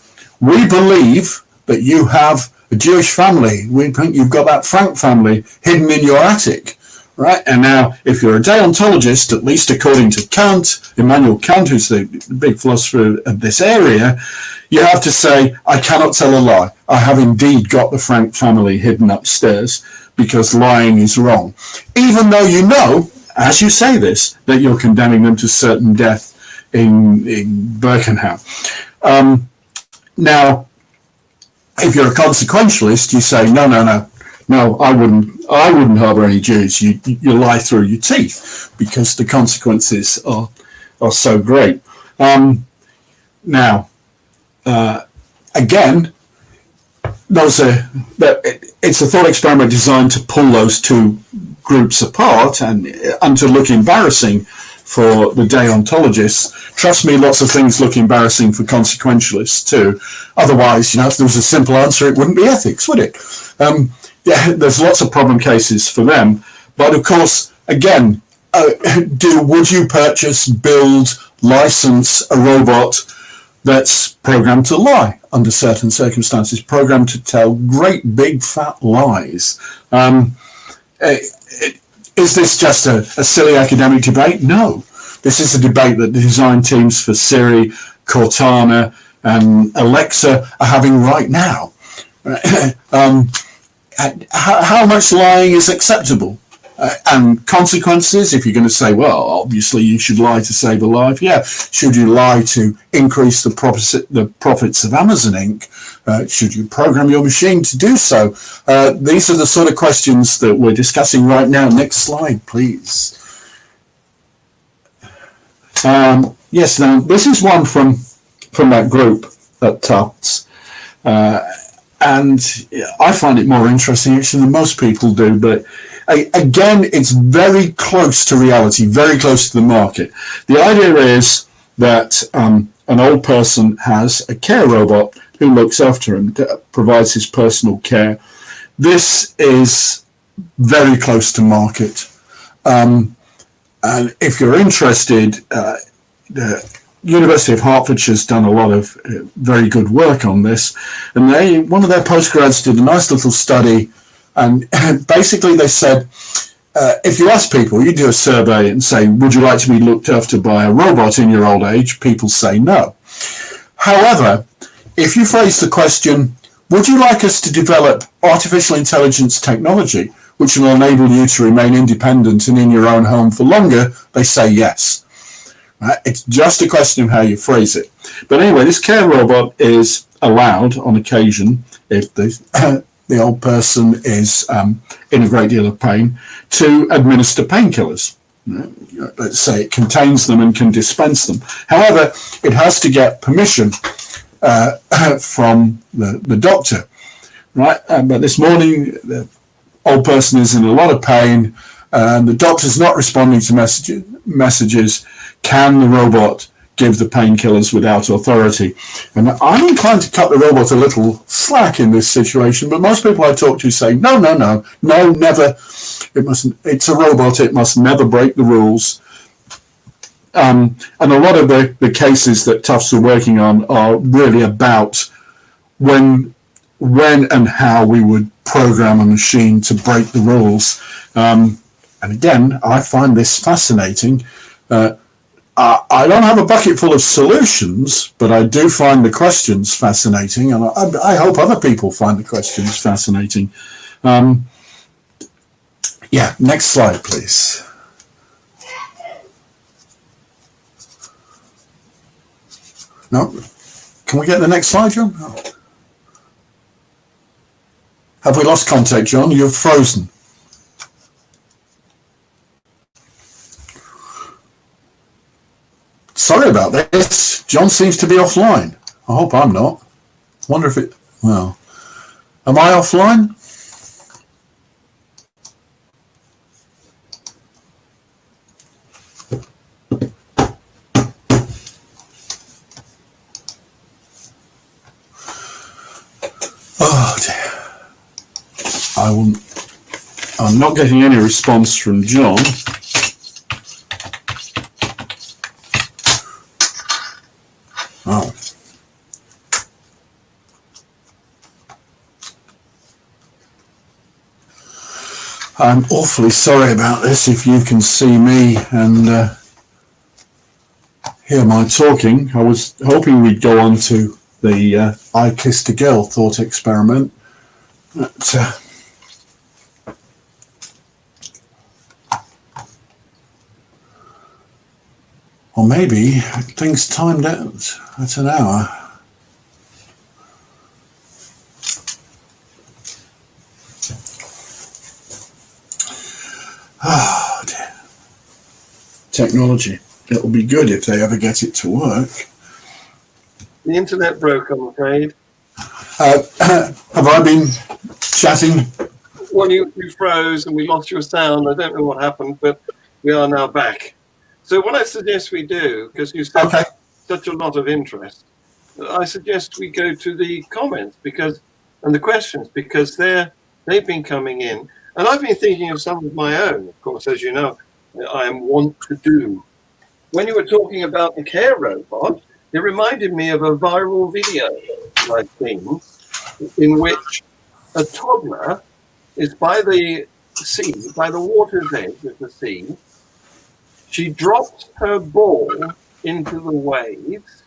We believe that you have a Jewish family. We think you've got that Frank family hidden in your attic. right? And now, if you're a deontologist, at least according to Kant, Immanuel Kant, who's the big philosopher of this area, you have to say, I cannot tell a lie. I have indeed got the Frank family hidden upstairs because lying is wrong. Even though you know, as you say this, that you're condemning them to certain death in Birkenau. Now, if you're a consequentialist, you say, no, I wouldn't harbour any Jews. You lie through your teeth because the consequences are so great. Now, again, it's a thought experiment designed to pull those two groups apart and to look embarrassing for the deontologists. Trust me, lots of things look embarrassing for consequentialists too. Otherwise, if there was a simple answer, it wouldn't be ethics, would it? There's lots of problem cases for them. But of course, again, would you purchase, build, license a robot that's programmed to lie under certain circumstances, programmed to tell great big fat lies? Is this just a silly academic debate? No. This is a debate that the design teams for Siri, Cortana, and Alexa are having right now. How much lying is acceptable? And consequences, if you're going to say, well, obviously you should lie to save a life. Yeah. Should you lie to increase the profits of Amazon Inc.? Should you program your machine to do so? These are the sort of questions that we're discussing right now. Next slide, please. Yes, now this is one from that group at Tufts. And I find it more interesting actually than most people do, but again, it's very close to reality, very close to the market. The idea is that an old person has a care robot who looks after him, provides his personal care. This is very close to market. And if you're interested, the University of Hertfordshire's done a lot of very good work on this, and one of their postgrads did a nice little study, and basically they said, if you ask people, you do a survey and say, would you like to be looked after by a robot in your old age? People say no. However, if you phrase the question, would you like us to develop artificial intelligence technology which will enable you to remain independent and in your own home for longer? They say yes. It's just a question of how you phrase it. But anyway, this care robot is allowed on occasion, if the old person is in a great deal of pain, to administer painkillers. Let's say it contains them and can dispense them. However, it has to get permission from the doctor. Right? But this morning, the old person is in a lot of pain, and the doctor's not responding to messages. Can the robot give the painkillers without authority? And I'm inclined to cut the robot a little slack in this situation, but most people I talk to say, no, never. It mustn't. It's a robot. It must never break the rules. And a lot of the cases that Tufts are working on are really about when and how we would program a machine to break the rules. And again, I find this fascinating. I don't have a bucket full of solutions, but I do find the questions fascinating, and I hope other people find the questions fascinating. Yeah, next slide, please. No? Can we get the next slide, John? Oh. Have we lost contact, John? You've frozen. Sorry about this. John seems to be offline. I hope I'm not. Wonder if it... Well, am I offline? Oh dear. I'm not getting any response from John. Oh. I'm awfully sorry about this. If you can see me and hear my talking, I was hoping we'd go on to the I Kissed a Girl thought experiment. But, or maybe things timed out at an hour. Oh dear. Technology. It'll be good if they ever get it to work. The internet broke, I'm afraid. Have I been chatting? Well, you froze and we lost your sound. I don't know what happened, but we are now back. So what I suggest we do, because you said such a lot of interest, I suggest we go to the comments and the questions, because they've been coming in. And I've been thinking of some of my own, of course, as you know, I am wont to do. When you were talking about the care robot, it reminded me of a viral video I've seen in which a toddler is by the sea, by the water's edge of the sea. She drops her ball into the waves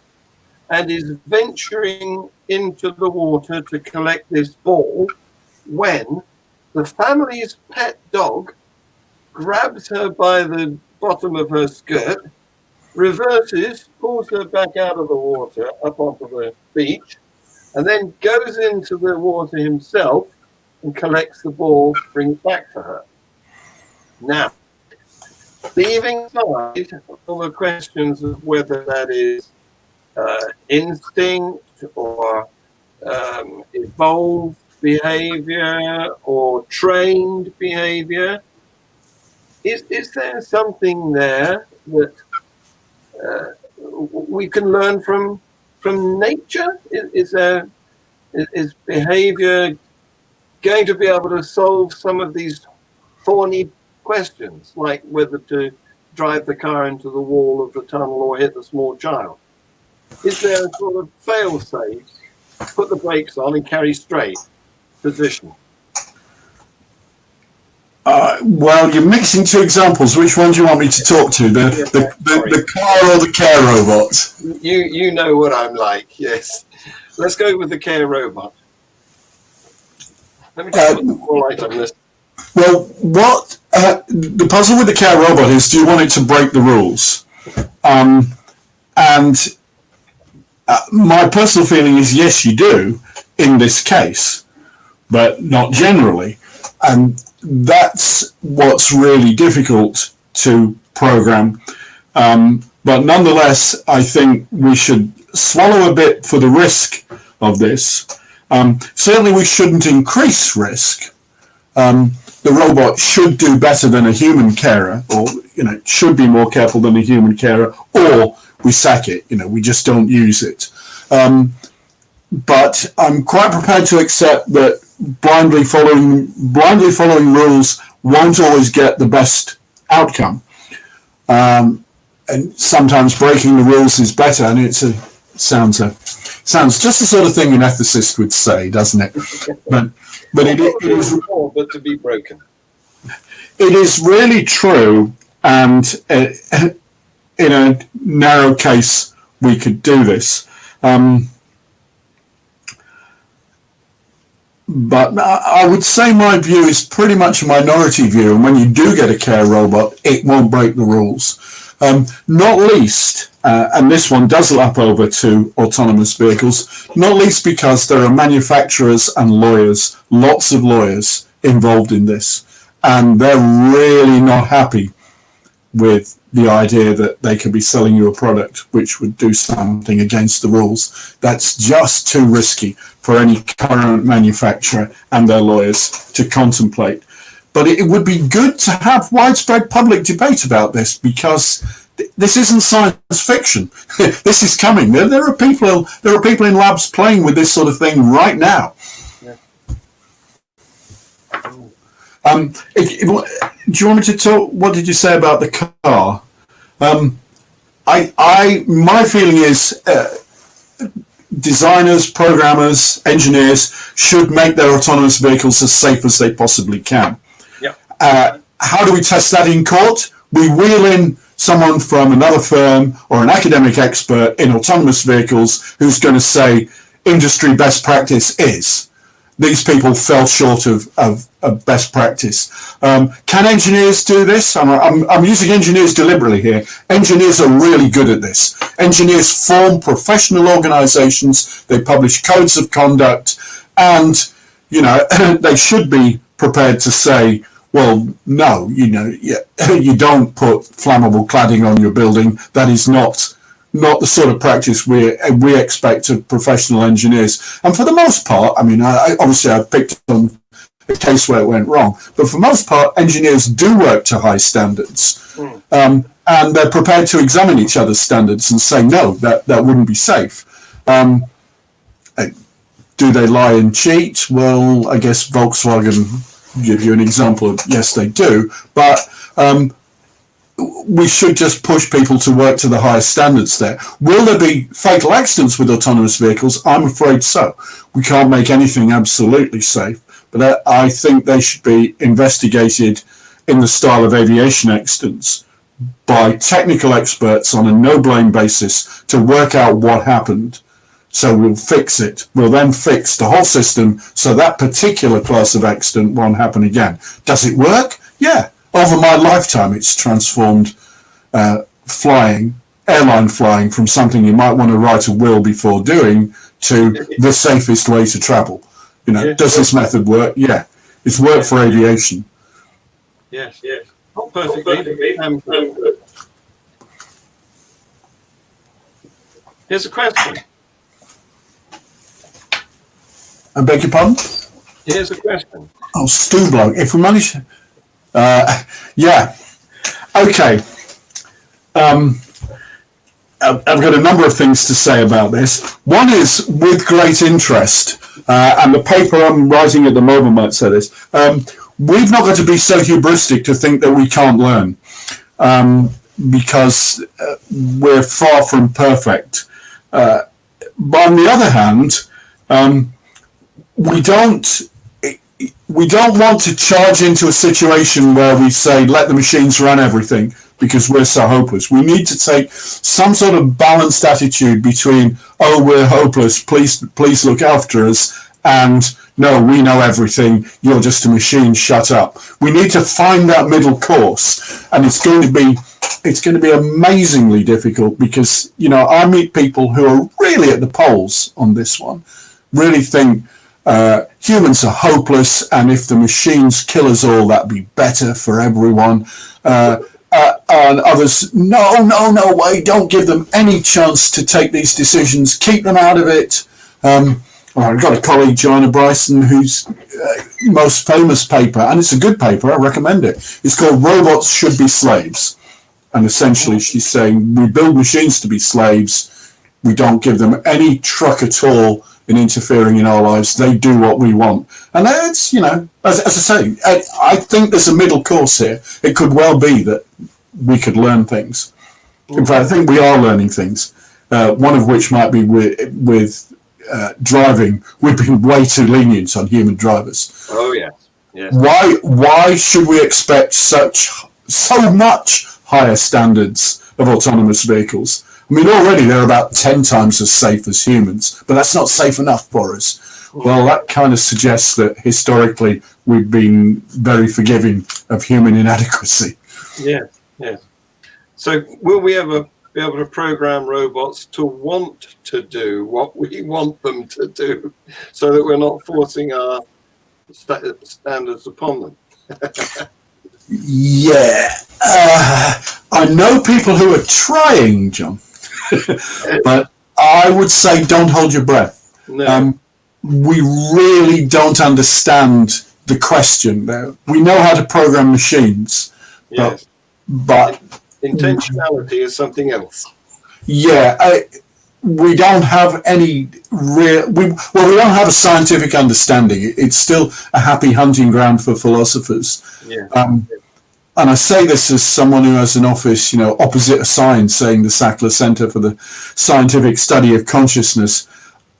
and is venturing into the water to collect this ball when the family's pet dog grabs her by the bottom of her skirt, reverses, pulls her back out of the water up onto the beach, and then goes into the water himself and collects the ball, brings it back to her. Now, leaving aside all the questions of whether that is instinct or evolved behavior or trained behavior, is there something there that we can learn from nature? Is behavior going to be able to solve some of these thorny questions, like whether to drive the car into the wall of the tunnel or hit the small child? Is there a sort of fail-safe, put the brakes on and carry straight position? Well, you're mixing two examples. Which one do you want me to talk to? The car or the care robot? You know what I'm like, yes. Let's go with the care robot. Let me just put the full light on this. Well, what the puzzle with the care robot is, do you want it to break the rules? And my personal feeling is yes, you do in this case, but not generally. And that's what's really difficult to program. But nonetheless, I think we should swallow a bit for the risk of this. Certainly we shouldn't increase risk. The robot should do better than a human carer, or should be more careful than a human carer, or we sack it. We just don't use it. But I'm quite prepared to accept that blindly following rules won't always get the best outcome. And sometimes breaking the rules is better, and sounds just the sort of thing an ethicist would say, doesn't it? But it is more, but to be broken. It is really true, and in a narrow case we could do this. But I would say my view is pretty much a minority view, and when you do get a care robot, it won't break the rules. Not least, and this one does lap over to autonomous vehicles, not least because there are manufacturers and lawyers, lots of lawyers involved in this, and they're really not happy with the idea that they could be selling you a product which would do something against the rules. That's just too risky for any current manufacturer and their lawyers to contemplate. But it would be good to have widespread public debate about this, because this isn't science fiction. This is coming. There are people in labs playing with this sort of thing right now. Yeah. Do you want me to talk? What did you say about the car? My feeling is designers, programmers, engineers should make their autonomous vehicles as safe as they possibly can. Yeah. How do we test that in court? We wheel in someone from another firm or an academic expert in autonomous vehicles who's going to say industry best practice is. These people fell short of best practice. Can engineers do this? I'm using engineers deliberately here. Engineers are really good at this. Engineers form professional organizations. They publish codes of conduct, and they should be prepared to say, well, no, you don't put flammable cladding on your building. That is not the sort of practice we expect of professional engineers. And for the most part, I picked on a case where it went wrong, but for the most part, engineers do work to high standards, and they're prepared to examine each other's standards and say, no, that wouldn't be safe. Do they lie and cheat? Well, I guess Volkswagen give you an example of yes, they do, but we should just push people to work to the highest standards there. Will there be fatal accidents with autonomous vehicles? I'm afraid so. We can't make anything absolutely safe, but I think they should be investigated in the style of aviation accidents by technical experts on a no-blame basis to work out what happened. So we'll fix it. We'll then fix the whole system so that particular class of accident won't happen again. Does it work? Yeah. Over my lifetime, it's transformed airline flying from something you might want to write a will before doing to the safest way to travel. Does this method work? Yeah. It's worked for aviation. Yes. Not perfectly. Here's a question. I beg your pardon? Here's a question. Oh, Stu bloke. If we manage... yeah. Okay. I've got a number of things to say about this. One is with great interest, and the paper I'm writing at the moment might say this. We've not got to be so hubristic to think that we can't learn, because we're far from perfect. But on the other hand, we don't want to charge into a situation where we say, let the machines run everything, because we're so hopeless. We need to take some sort of balanced attitude between, oh, we're hopeless, please look after us, and no, we know everything, you're just a machine, shut up. We need to find that middle course, and it's going to be amazingly difficult, because I meet people who are really at the polls on this one, really think humans are hopeless, and if the machines kill us all, that'd be better for everyone. And others, no way, don't give them any chance to take these decisions, keep them out of it. I've got a colleague, Joanna Bryson, whose most famous paper, and it's a good paper, I recommend it, it's called Robots Should Be Slaves. And essentially she's saying, we build machines to be slaves, we don't give them any truck at all in interfering in our lives, they do what we want. And it's, as I say, I think there's a middle course here. It could well be that we could learn things. In fact, I think we are learning things, one of which might be with driving. We've been way too lenient on human drivers. Oh, yes. Why should we expect so much higher standards of autonomous vehicles? I mean, already they're about 10 times as safe as humans, but that's not safe enough for us. Well, that kind of suggests that historically we've been very forgiving of human inadequacy. Yes. So will we ever be able to program robots to want to do what we want them to do, so that we're not forcing our standards upon them? Yeah. I know people who are trying, John. But I would say don't hold your breath. No. We really don't understand the question there. We know how to program machines, yes. but intentionality is something else. Yeah, we don't have any real. We don't have a scientific understanding. It's still a happy hunting ground for philosophers. Yeah. And I say this as someone who has an office, opposite a sign saying the Sackler Centre for the Scientific Study of Consciousness.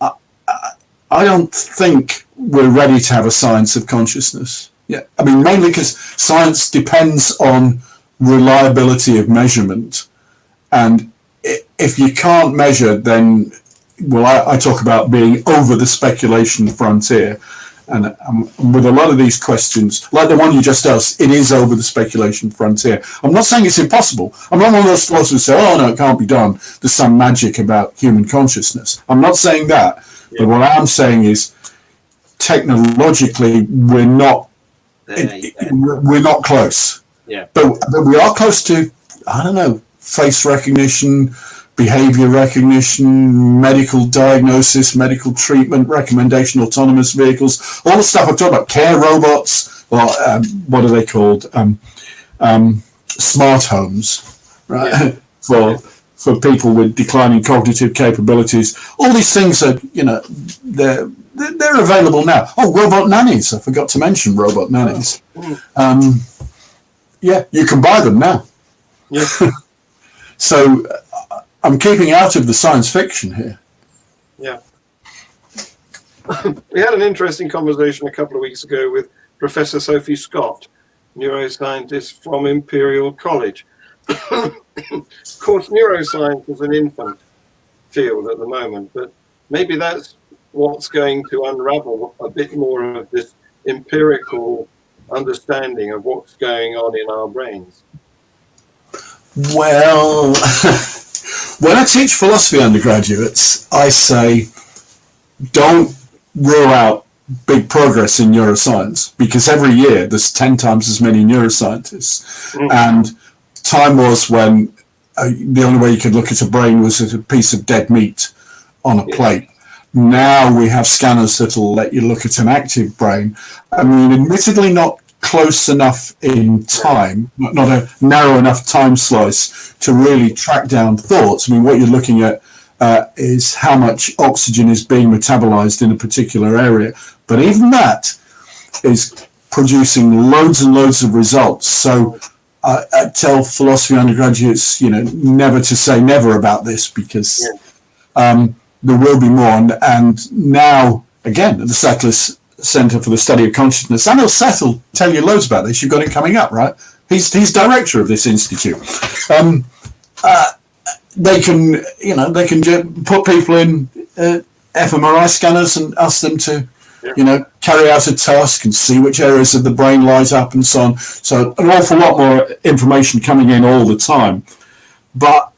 I don't think we're ready to have a science of consciousness. Yeah, I mean, mainly because science depends on reliability of measurement. And if you can't measure, then, well, I talk about being over the speculation frontier. And with a lot of these questions, like the one you just asked, it is over the speculation frontier. I'm not saying it's impossible. I'm not one of those philosophers who say, oh, no, it can't be done. There's some magic about human consciousness. I'm not saying that. Yeah. But what I am saying is, technologically, we're not close. Yeah. But we are close to, I don't know, face recognition, behavior recognition, medical diagnosis, medical treatment, recommendation, autonomous vehicles, all the stuff I've talked about, care robots, or what are they called? Smart homes, right? Yeah. For people with declining cognitive capabilities. All these things are, they're available now. Oh, robot nannies. I forgot to mention robot nannies. Yeah, you can buy them now. Yeah. So I'm keeping out of the science fiction here. Yeah. We had an interesting conversation a couple of weeks ago with Professor Sophie Scott, neuroscientist from Imperial College. Of course, neuroscience is an infant field at the moment, but maybe that's what's going to unravel a bit more of this empirical understanding of what's going on in our brains. Well, when I teach philosophy undergraduates, I say, don't rule out big progress in neuroscience, because every year there's 10 times as many neuroscientists. And time was when the only way you could look at a brain was at a piece of dead meat on a plate. Now we have scanners that will let you look at an active brain. I mean, admittedly not close enough in time, not a narrow enough time slice to really track down thoughts. I mean, what you're looking at is how much oxygen is being metabolized in a particular area. But even that is producing loads and loads of results. So I tell philosophy undergraduates, never to say never about this, because there will be more. And now, again, at the Sachs Center for the Study of Consciousness, I know Seth will tell you loads about this. You've got it coming up, right? He's director of this institute. They can put people in fMRI scanners and ask them to, carry out a task and see which areas of the brain light up and so on. So an awful lot more information coming in all the time. But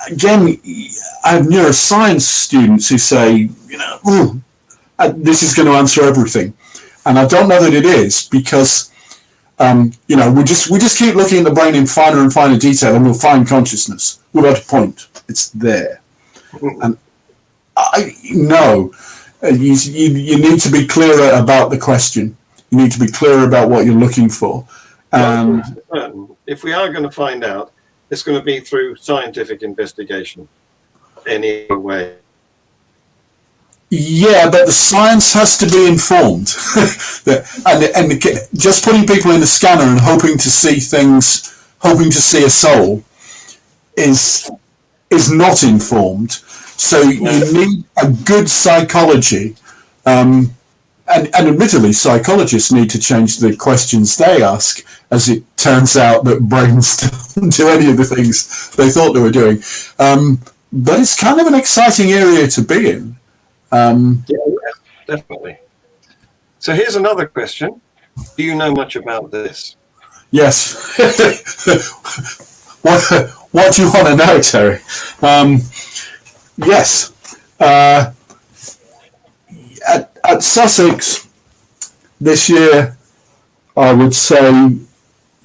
again, I have neuroscience students who say, this is going to answer everything. And I don't know that it is, because, we just keep looking at the brain in finer and finer detail, and we'll find consciousness without a point. It's there. And I know you need to be clearer about the question. You need to be clearer about what you're looking for. If we are going to find out, it's going to be through scientific investigation anyway. Yeah, but the science has to be informed. and just putting people in the scanner and hoping to see things, hoping to see a soul, is not informed. So you need a good psychology. And admittedly, psychologists need to change the questions they ask, as it turns out that brains don't do any of the things they thought they were doing. But it's kind of an exciting area to be in. Yeah, definitely. So here's another question. Do you know much about this? Yes. What do you want to know, Terry? Yes. At Sussex this year, I would say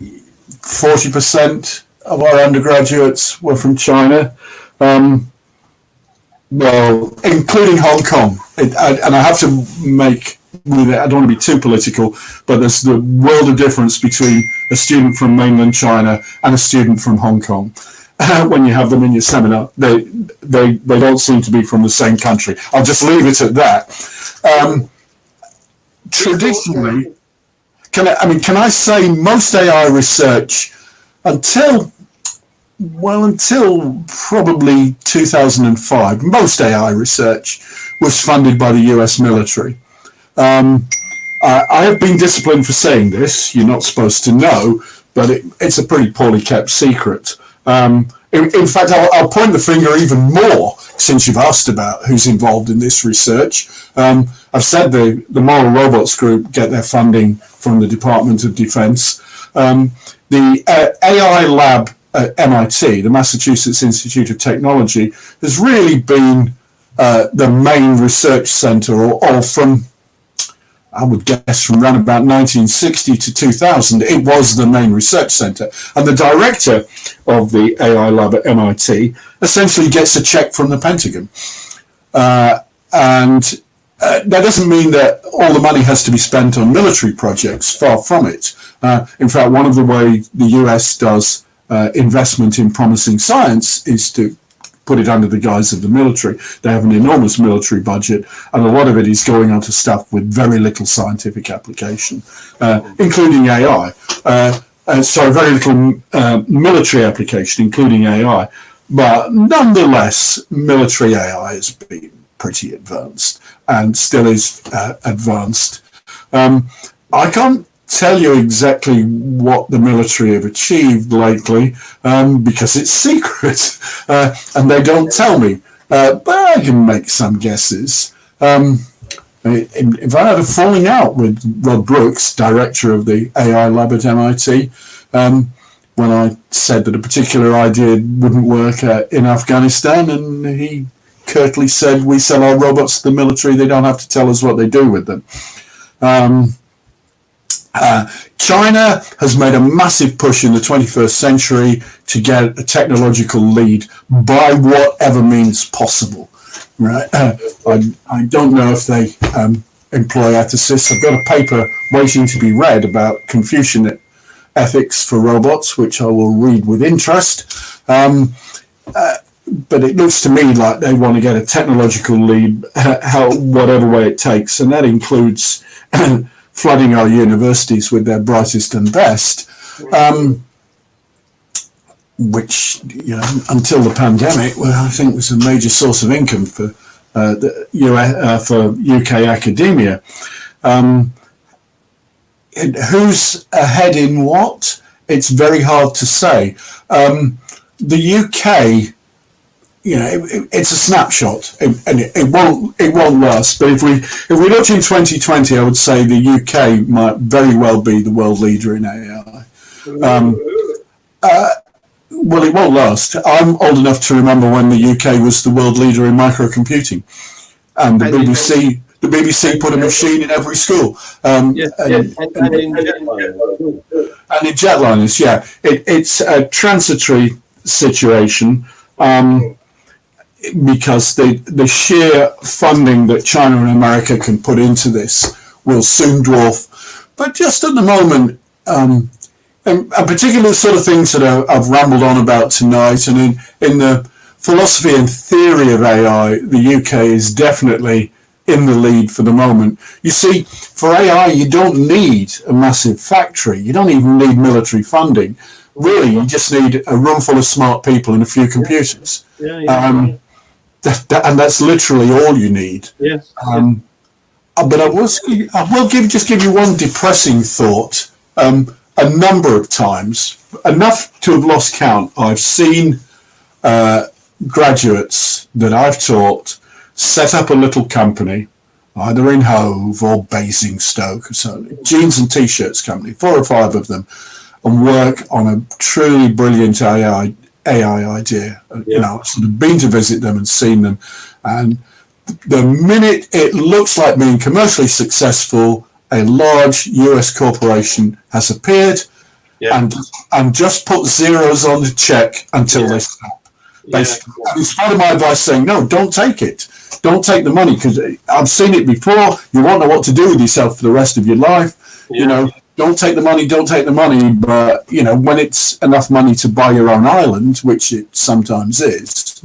40% of our undergraduates were from China. Well, including Hong Kong. And I have to make, I don't want to be too political, but there's the world of difference between a student from mainland China and a student from Hong Kong. When you have them in your seminar, they don't seem to be from the same country. I'll just leave it at that. Traditionally, can I say most AI research until probably 2005, most AI research was funded by the US military. I have been disciplined for saying this. You're not supposed to know, but it's a pretty poorly kept secret. In fact, I'll point the finger even more since you've asked about who's involved in this research. I've said the Moral Robots Group get their funding from the Department of Defense. The AI lab at MIT, the Massachusetts Institute of Technology, has really been the main research center, or from, I would guess, from around about 1960 to 2000, it was the main research center. And the director of the AI lab at MIT essentially gets a check from the Pentagon. And that doesn't mean that all the money has to be spent on military projects, far from it. In fact, one of the ways the US does investment in promising science is to put it under the guise of the military. They have an enormous military budget, and a lot of it is going onto stuff with very little scientific application, including AI. Very little military application, including AI. But nonetheless, military AI has been pretty advanced and still is advanced. I can't tell you exactly what the military have achieved lately because it's secret and they don't tell me, but I can make some guesses. If I had a falling out with Rod Brooks, director of the AI lab at MIT, when I said that a particular idea wouldn't work in Afghanistan, and he curtly said, "We sell our robots to the military, they don't have to tell us what they do with them." China has made a massive push in the 21st century to get a technological lead by whatever means possible. Right? I don't know if they employ ethicists. I've got a paper waiting to be read about Confucian ethics for robots, which I will read with interest. But it looks to me like they want to get a technological lead, whatever way it takes, and that includes flooding our universities with their brightest and best, which, until the pandemic, I think was a major source of income for UK academia. Who's ahead in what? It's very hard to say. The UK, it's a snapshot, and it won't last. But if we looked in 2020, I would say the UK might very well be the world leader in AI. Well, it won't last. I'm old enough to remember when the UK was the world leader in microcomputing, and the BBC put a machine in every school. And in jetliners, yeah. It's a transitory situation. Because the sheer funding that China and America can put into this will soon dwarf. But just at the moment, and particularly the sort of things that I've rambled on about tonight, and in the philosophy and theory of AI, the UK is definitely in the lead for the moment. You see, for AI, you don't need a massive factory. You don't even need military funding. Really, you just need a room full of smart people and a few computers. And that's literally all you need. Yes. But I will give you one depressing thought. A number of times, enough to have lost count, I've seen graduates that I've taught set up a little company, either in Hove or Basingstoke, so jeans and t-shirts company, 4 or 5 of them, and work on a truly brilliant AI idea. I've sort of been to visit them and seen them, and the minute it looks like being commercially successful, a large US corporation has appeared and just put zeros on the check until they stop. Basically, it's part of my advice saying, no, don't take it. Don't take the money, because I've seen it before. You won't know what to do with yourself for the rest of your life. Don't take the money, but when it's enough money to buy your own island, which it sometimes is,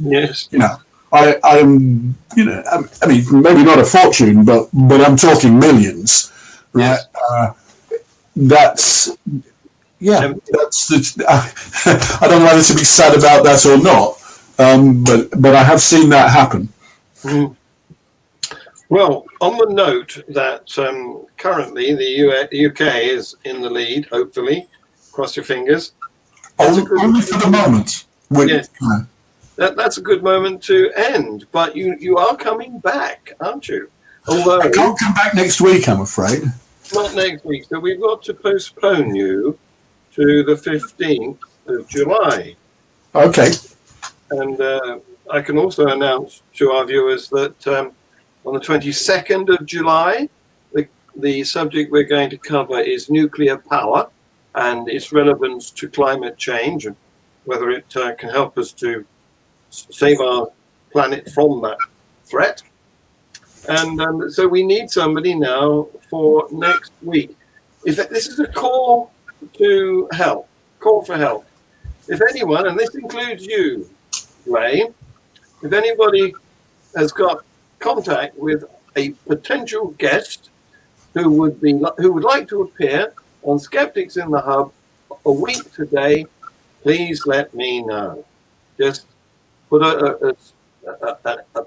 I am, I mean, maybe not a fortune, but I'm talking millions, right? That's the, I don't know whether to be sad about that or not, but I have seen that happen. Well, on the note that currently the UK is in the lead, hopefully, cross your fingers. Only for the moment. Yes, that's a good moment to end. But you are coming back, aren't you? Although I can't come back next week, I'm afraid. Not next week, so we've got to postpone you to the 15th of July. Okay. And I can also announce to our viewers that on the 22nd of July, the subject we're going to cover is nuclear power and its relevance to climate change, and whether it can help us to save our planet from that threat. And so we need somebody now for next week. This is a call to help, call for help. If anyone, and this includes you, Blay, if anybody has got contact with a potential guest who would like to appear on Skeptics in the Hub a week today, please let me know. Just put a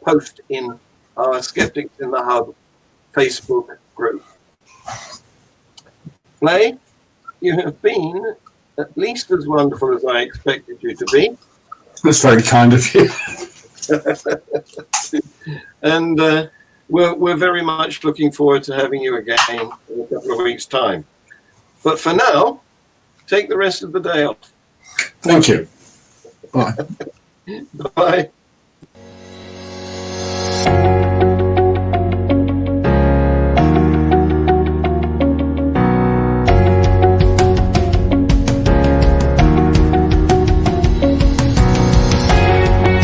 post in our Skeptics in the Hub Facebook group. Blay, you have been at least as wonderful as I expected you to be. That's very kind of you. And we're very much looking forward to having you again in a couple of weeks' time. But for now, take the rest of the day off. Thank you. Bye. Bye.